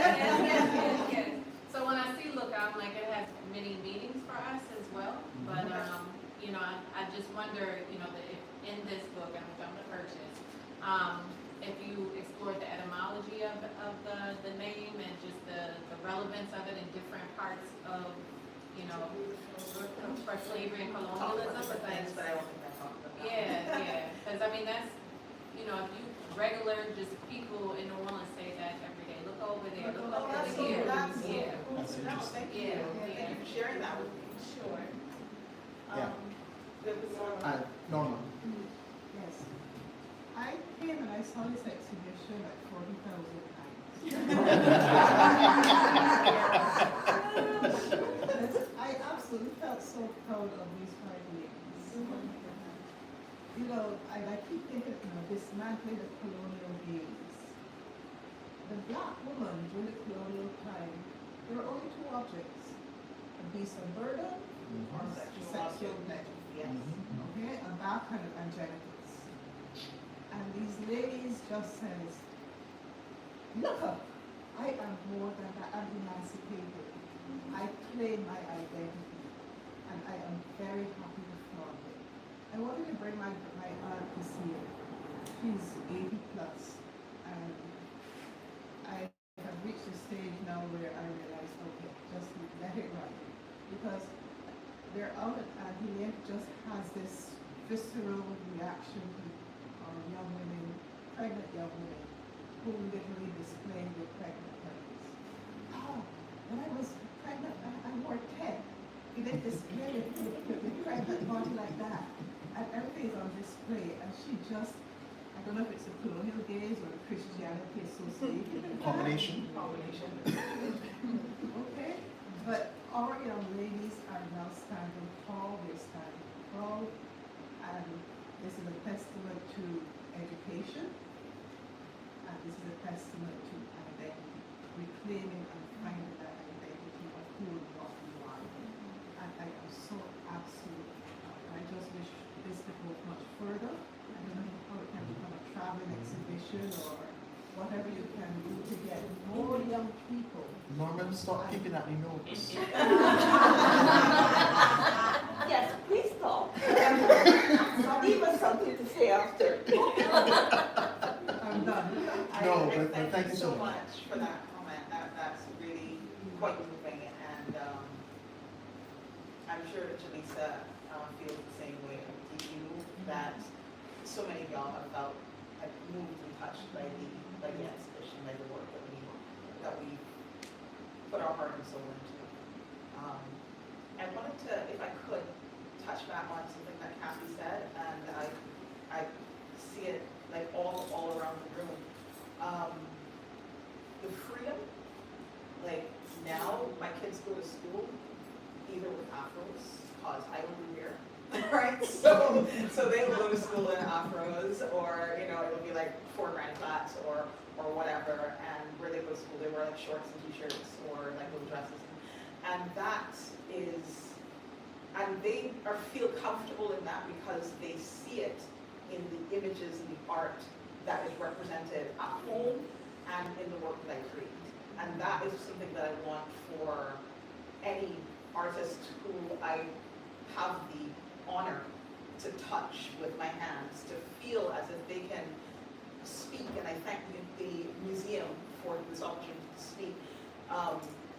Speaker 11: So when I see lookup, I'm like, it has many meanings for us as well, but you know, I just wonder, you know, that if in this book, and which I'm gonna purchase, if you explored the etymology of the name and just the relevance of it in different parts of, you know, for slavery and colonialism.
Speaker 4: But I don't think I talked about that.
Speaker 11: Yeah, because I mean, that's, you know, if you regular just people in New Orleans say that every day, look over there, look
Speaker 4: Oh,
Speaker 11: over
Speaker 4: that's so,
Speaker 11: here.
Speaker 4: that's so
Speaker 11: Yeah.
Speaker 4: cool to know. Thank you.
Speaker 11: Yeah.
Speaker 4: Thank you for sharing that with me.
Speaker 11: Sure.
Speaker 3: Yeah.
Speaker 4: There was one.
Speaker 3: Norma.
Speaker 12: Yes. I came and I saw this exhibition like 40,000 times. I absolutely felt so proud of these 5 ladies. You know, I keep thinking, you know, dismantling the colonial games. The black woman during the colonial time, there were only 2 objects: a beast of burden or sexual pleasure.
Speaker 4: Yes.
Speaker 12: Okay, and that kind of genitals. And these ladies just says, look up, I am more than that, I'm emancipated. I claim my identity, and I am very happy to flaunt it. I wanted to bring my aunt this year. She's 80 plus, and I have reached a stage now where I realize, okay, just let it run. Because their aunt and he just has this visceral reaction to young women, pregnant young women, who literally display their pregnant bellies. Oh, when I was pregnant, I wore 10. He didn't display the pregnant body like that. And everything is on display. And she just, I don't know if it's the colonial days or the Christianity associated.
Speaker 3: Combination.
Speaker 12: Okay, but our young ladies are now standing tall they stand proud, and this is a testament to education, and this is a testament to identity, reclaiming and finding that identity of who and what you are. And I am so absolutely proud. I just wish this could go much further. I don't know how it can become a traveling exhibition or whatever you can do to get more young people.
Speaker 3: Norman, stop keeping at me notes.
Speaker 7: Yes, please stop. Give us something to say after.
Speaker 12: I'm done.
Speaker 3: No,
Speaker 4: I
Speaker 3: but thank you so much.
Speaker 4: much for that comment. That's really quite moving, and I'm sure that Jaleesa feels the same way. Deeply moved that so many of y'all have felt moved and touched by the exhibition, by the work that we put our heart and soul into. I wanted to, if I could, touch back on something that Kathy said, and I see it like all around the room. The freedom, like now my kids go to school either with afros, cause I will be here, right? So they will go to school in afros, or it'll be like 4 grand flats or whatever, and where they go to school they wear like shorts and t-shirts or like little dresses, and that is, and they feel comfortable in that because they see it in the images and the art that is represented at home and in the work that I create. And that is something that I want for any artist who I have the honor to touch with my hands, to feel as if they can speak, and I thank the museum for this opportunity to speak.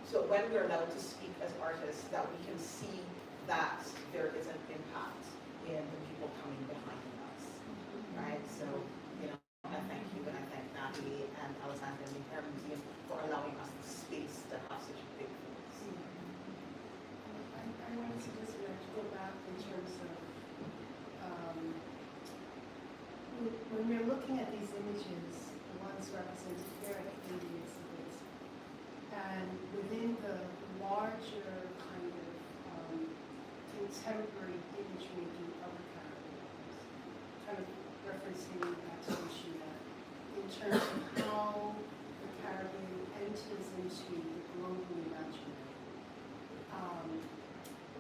Speaker 4: So when we're allowed to speak as artists, that we can see that there is an impact in the people coming behind us, right? So, I thank you, and I thank Natalie and Alexandra and the entire museum for allowing us the space to have such a big voice.
Speaker 1: I wanted to just go back in terms of when we're looking at these images, the ones represented here at the exhibits, and within the larger kind of contemporary image making of the Caribbean, kind of referencing back to Sheena, in terms of how the Caribbean enters into the global imaginary.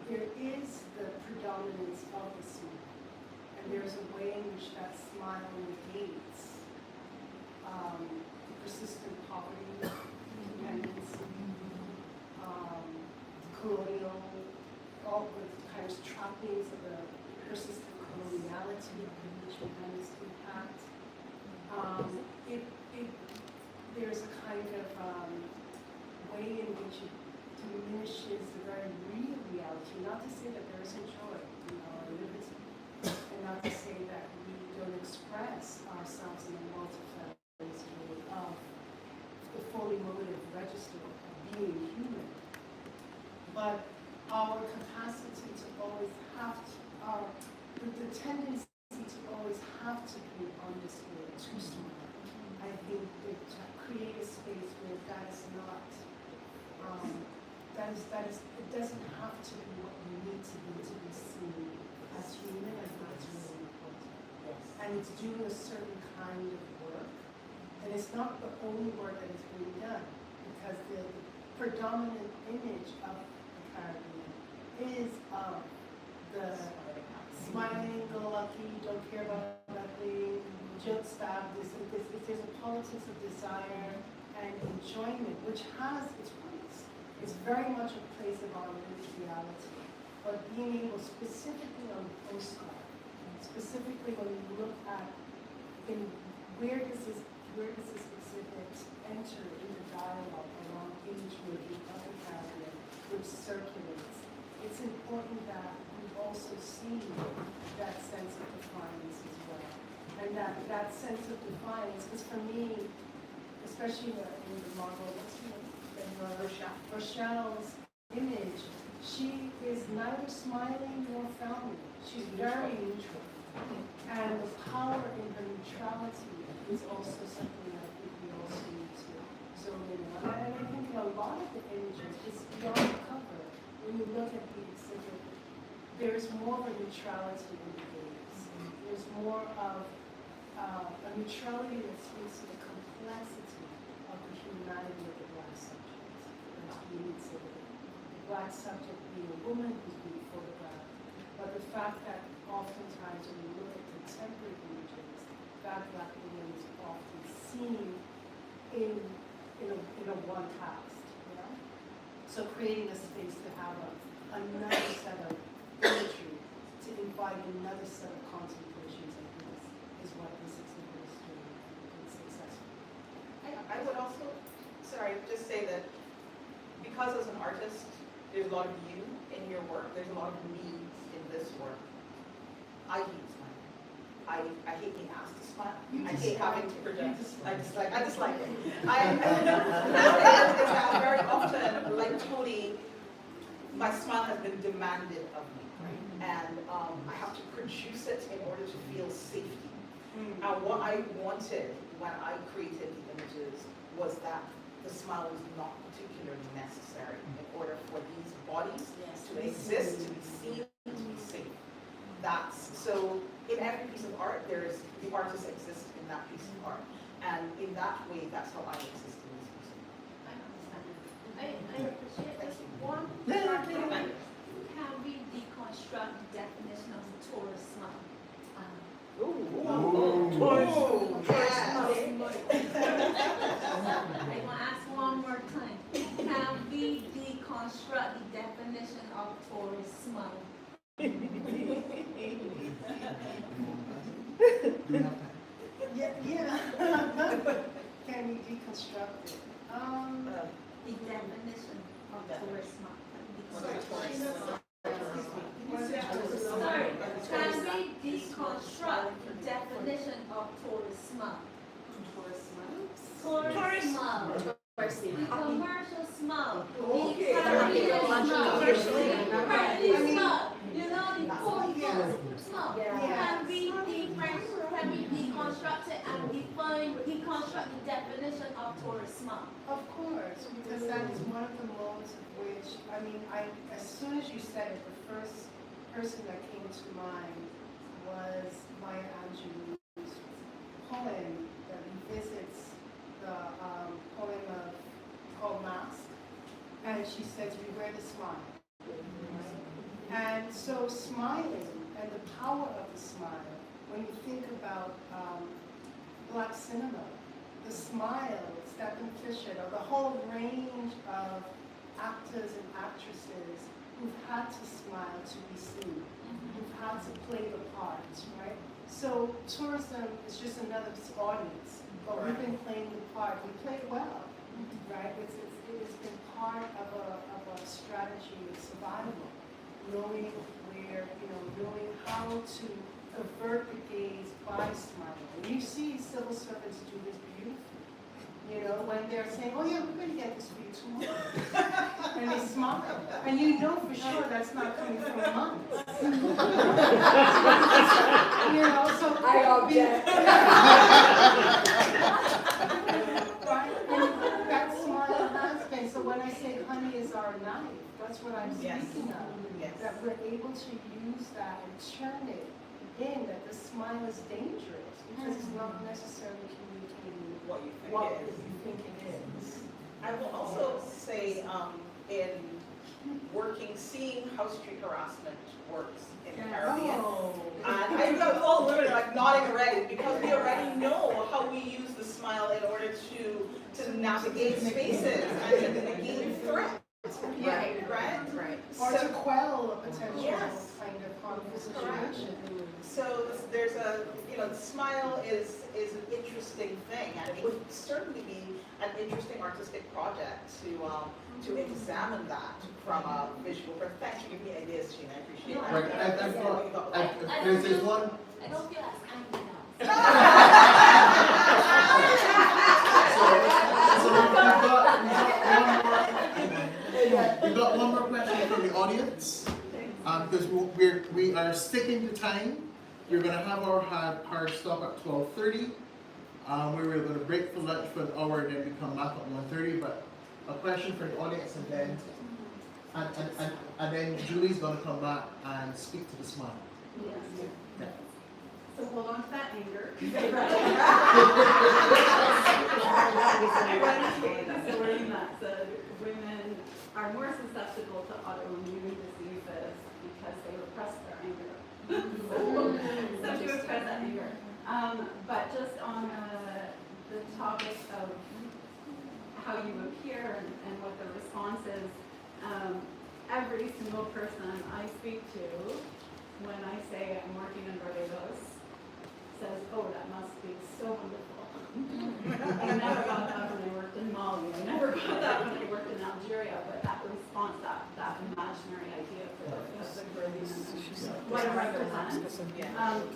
Speaker 1: There is the predominance of the smile, and there's a way in which that smile negates persistent poverty, dependency, colonial, all the kind of trappings of the persistent coloniality of which we have this impact. There's a kind of way in which it diminishes the very real reality, not to say that there isn't joy, or liberty, and not to say that we don't express ourselves in a multifarious way of the fully motive register of being human. But our capacity to always have to, the tendency to always have to be on display, too small, I think that to create a space where that is not, it doesn't have to be what we need to be seen as human, and that's really important.
Speaker 2: Yes.
Speaker 1: And it's doing a certain kind of work, and it's not the only work that is being done, because the predominant image of the Caribbean is of the smiling, go lucky, don't care about nothing, joke stop. There's a politics of desire and enjoyment, which has its place. It's very much a place of our lived reality. But being able, specifically on the postcard, specifically when we look at where does this exhibit enter into dialogue around image making of the Caribbean, which circulates, it's important that we also see that sense of defiance as well. And that sense of defiance, because for me, especially in the Margot, Rochelle's image, she is neither smiling nor frowning. She's very neutral. And the power in her neutrality is also something that I think we also need to zone in on. And I think in a lot of the images, it's beyond the cover. When you look at the exhibit, there's more of a neutrality in the gaze. There's more of a neutrality that speaks to the complexity of the humanity of the Black subject. That's being exhibited. The Black subject being a woman who's being photographed. But the fact that oftentimes when you look at contemporary images, that Black woman is often seen in a one cast, you know? So creating a space to have another set of imagery, to invite another set of contemplations, I think is what this exhibit is doing and successful.
Speaker 4: I would also, just say that because as an artist, there's a lot of you in your work, there's a lot of me in this work. I hate smiling. I hate being asked to smile. I hate having to project. I dislike it. Very often, like Tony, my smile has been demanded of me, and I have to produce it in order to feel safety. And what I wanted when I created the images was that the smile was not particularly necessary in order for these bodies to exist, to be seen, to be safe. So in every piece of art, the artist exists in that piece of art. And in that way, that's how I exist in this piece of art.
Speaker 5: I appreciate this. One, can we deconstruct the definition of the Taurus smile? I want to ask one more time. Can we deconstruct the definition of Taurus smile?
Speaker 1: Yeah. Can we deconstruct it?
Speaker 5: The definition of Taurus smile. Sorry, can we deconstruct the definition of Taurus smile? Taurus smile. The commercial smile.
Speaker 7: Okay.
Speaker 5: The commercial smile. You know, the corporate smile. Can we deconstruct it and deconstruct the definition of Taurus smile?
Speaker 1: Of course, because that is one of the modes of which, as soon as you said it, the first person that came to mind was Maya Angelou's poem that revisits the poem called Mask, and she says, we wear the smile. And so smiling and the power of the smile, when you think about Black cinema, the smile, Stephen Fisher, the whole range of actors and actresses who've had to smile to be seen, who've had to play the parts, right? So tourism is just another audience, but we've been playing the part. We play it well, right? It has been part of a strategy of survival, knowing knowing how to avert the gaze by smiling. And you see civil servants do this beautifully. You know, when they're saying, oh yeah, we're going to get this for you tomorrow. And they smile. And you know for sure that's not coming from months. You know, so
Speaker 8: I object.
Speaker 1: Right? And that smile has been. So when I say honey is our knife, that's what I'm speaking of.
Speaker 4: Yes.
Speaker 1: That we're able to use that and turn it in, that the smile is dangerous because it's not necessarily communicating
Speaker 4: What you think
Speaker 1: what
Speaker 4: it is.
Speaker 1: you think it is.
Speaker 4: I will also say, in seeing how street harassment works in the Caribbean. And I got all women like nodding already because we already know how we use the smile in order to navigate spaces and to negate threats. Right.
Speaker 1: Or
Speaker 4: So-
Speaker 1: to quell a potential
Speaker 4: Yes.
Speaker 1: kind of harmful situation.
Speaker 4: So there's the smile is an interesting thing, and it would certainly be an interesting artistic project to examine that from a visual perspective. Thanks for giving me ideas, Gina. I appreciate that.
Speaker 3: Right, there's one.
Speaker 5: I don't feel as angry now.
Speaker 3: We've got one more question from the audience. Because we are sticking to time. We're going to have our hard stop at 12:30. We were going to break for lunch for an hour and then we come back at 1:30. But a question for the audience and then And then Julie's gonna come back and speak to the smile.
Speaker 13: Yes.
Speaker 3: Yeah.
Speaker 13: So hold on to that anger. I read a story that said women are more susceptible to autoimmune diseases because they repress their anger. So to express that anger. But just on the topic of how you appear and what the response is, every single person I speak to when I say I'm working in Barbados says, oh, that must be so wonderful. I never got that when I worked in Mali. I never got that when I worked in Algeria, but that response, that imaginary idea for the Caribbean and what it represents.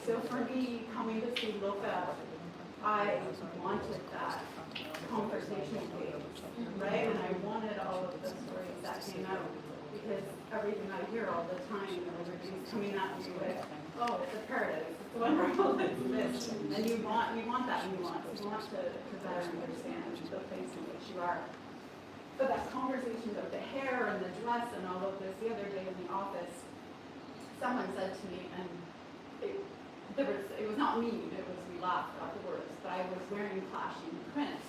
Speaker 13: So for me, coming to see Luca, I wanted that conversation piece, right? And I wanted all of the stories that came out, because everything I hear all the time, everybody's coming at me with, oh, it's a paradise, it's wonderful, it's this, and you want that nuance, you want to better understand the place in which you are. But that conversation of the hair and the dress and all of this, the other day in the office, someone said to me, and it was not me, we laughed afterwards, but I was wearing clashing prints.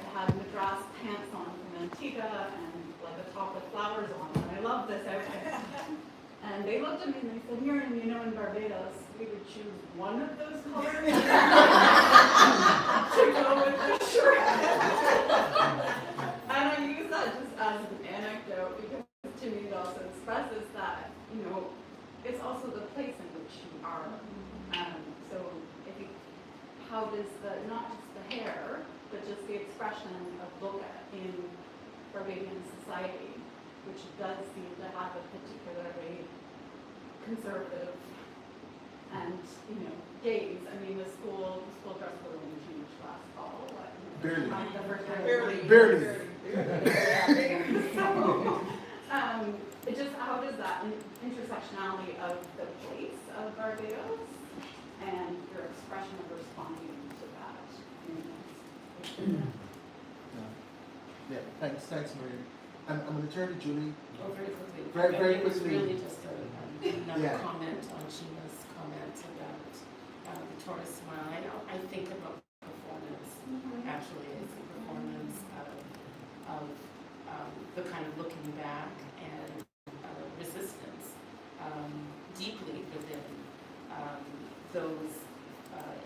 Speaker 13: I had Madras pants on from Antigua and like a top with flowers on, and I love this outfit. And they looked at me and they said, Miriam, you know, in Barbados, we would choose one of those colors to go with the shirt. And I use that just as an anecdote because to me it also expresses that, you know, it's also the place in which you are. So how does not just the hair, but just the expression of Luca in Barbadian society, which does seem to have a particularly conservative and, you know, gaze. I mean, the school dress code only changed last fall.
Speaker 3: Barely.
Speaker 13: So, it just, how does that intersectionality of the place of Barbados and your expression of responding to that?
Speaker 3: Yeah, thanks, Maria. I'm going to turn to Julie.
Speaker 2: Oh, very quickly.
Speaker 3: Very
Speaker 2: It was
Speaker 3: quickly.
Speaker 2: really just another
Speaker 3: Yeah.
Speaker 2: comment on Sheena's comment about the tourist smile. I think about performance. Actually, it's a performance of the kind of looking back and resistance deeply within those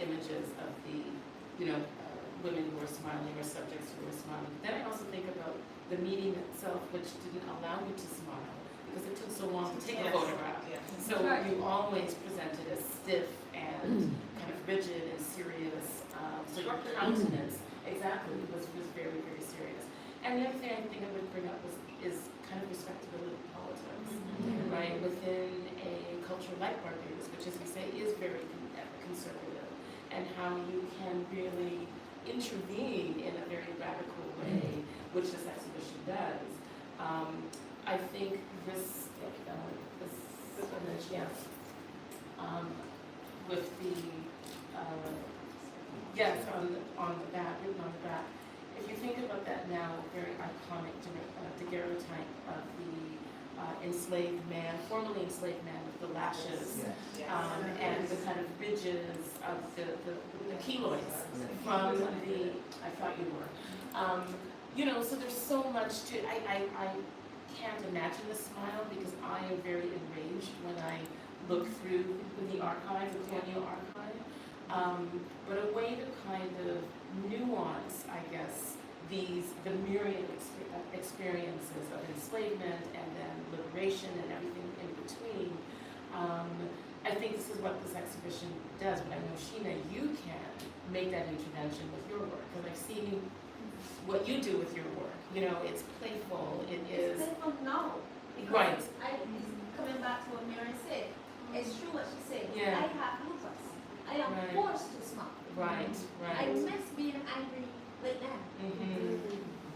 Speaker 2: images of the, you know, women who are smiling or subjects who are smiling. Then I also think about the meeting itself, which didn't allow you to smile because it took so long to take a photograph. So you always presented as stiff and kind of rigid and serious. So your countenance, exactly, was very, very serious. And the other thing I think I would bring up is kind of respectability politics, right? Within a culture like Barbados, which, as we say, is very conservative, and how you can really intervene in a very radical way, which this exhibition does. I think this image, yes, with the yes on the back, written on the back. If you think about that now, very iconic daguerreotype of the enslaved man, formerly enslaved man with the lashes, and the kind of ridges of the keloids from the, I thought you were. You know, so there's so much to, I can't imagine the smile because I am very enraged when I look through the archive, the colonial archive. But a way to kind of nuance, I guess, the myriad experiences of enslavement and then liberation and everything in between. I think this is what this exhibition does, but I know, Sheena, you can make that intervention with your work, because I've seen what you do with your work. You know, it's playful, it is...
Speaker 5: It's playful now.
Speaker 2: Right.
Speaker 5: Coming back to what Mary said, it's true what she said.
Speaker 2: Yeah.
Speaker 5: I have lupus. I am
Speaker 2: Right.
Speaker 5: forced to smile.
Speaker 2: Right,
Speaker 5: I
Speaker 2: right.
Speaker 5: miss being angry like that.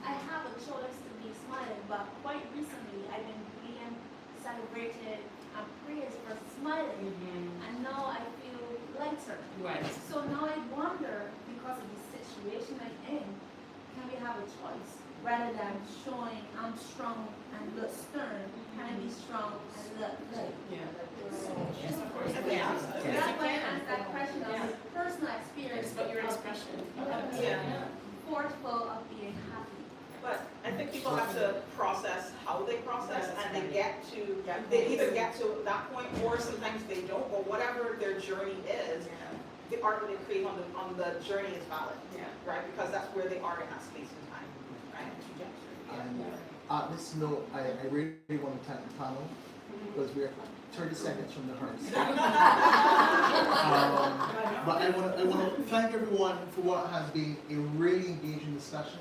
Speaker 5: I have a choice to be smiling, but quite recently I've been being celebrated and praised for smiling, and now I feel lighter.
Speaker 2: Right.
Speaker 5: So now I wonder, because of the situation I'm in, can we have a choice rather than showing I'm strong and look stern, can I be strong and look like?
Speaker 2: Yes, of course.
Speaker 4: Yeah.
Speaker 5: That's why I asked that question of my personal experience.
Speaker 2: It's about your expression.
Speaker 5: Forceful of being happy.
Speaker 4: But I think people have to process how they process, and they get to, they either get to that point, or sometimes they don't, or whatever their journey is, the art that they create on the journey is valid, right? Because that's where they are in that space and time, right?
Speaker 3: And on this note, I really want to thank the panel because we're 30 seconds from the hard stop. But I want to thank everyone for what has been a really engaging discussion.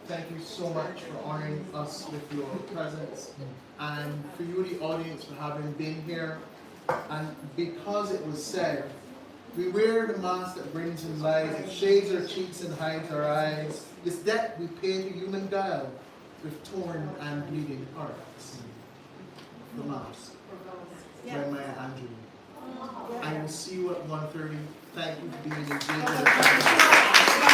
Speaker 3: Thank you so much for honoring us with your presence, and for you, the audience, for having been here. And because it was said, we wear the mask that brings in lies, it shades our cheeks and hides our eyes. This debt we pay to human guile with torn and bleeding hearts. The mask. By Maya Angelou. I will see you at 1:30. Thank you for being engaged.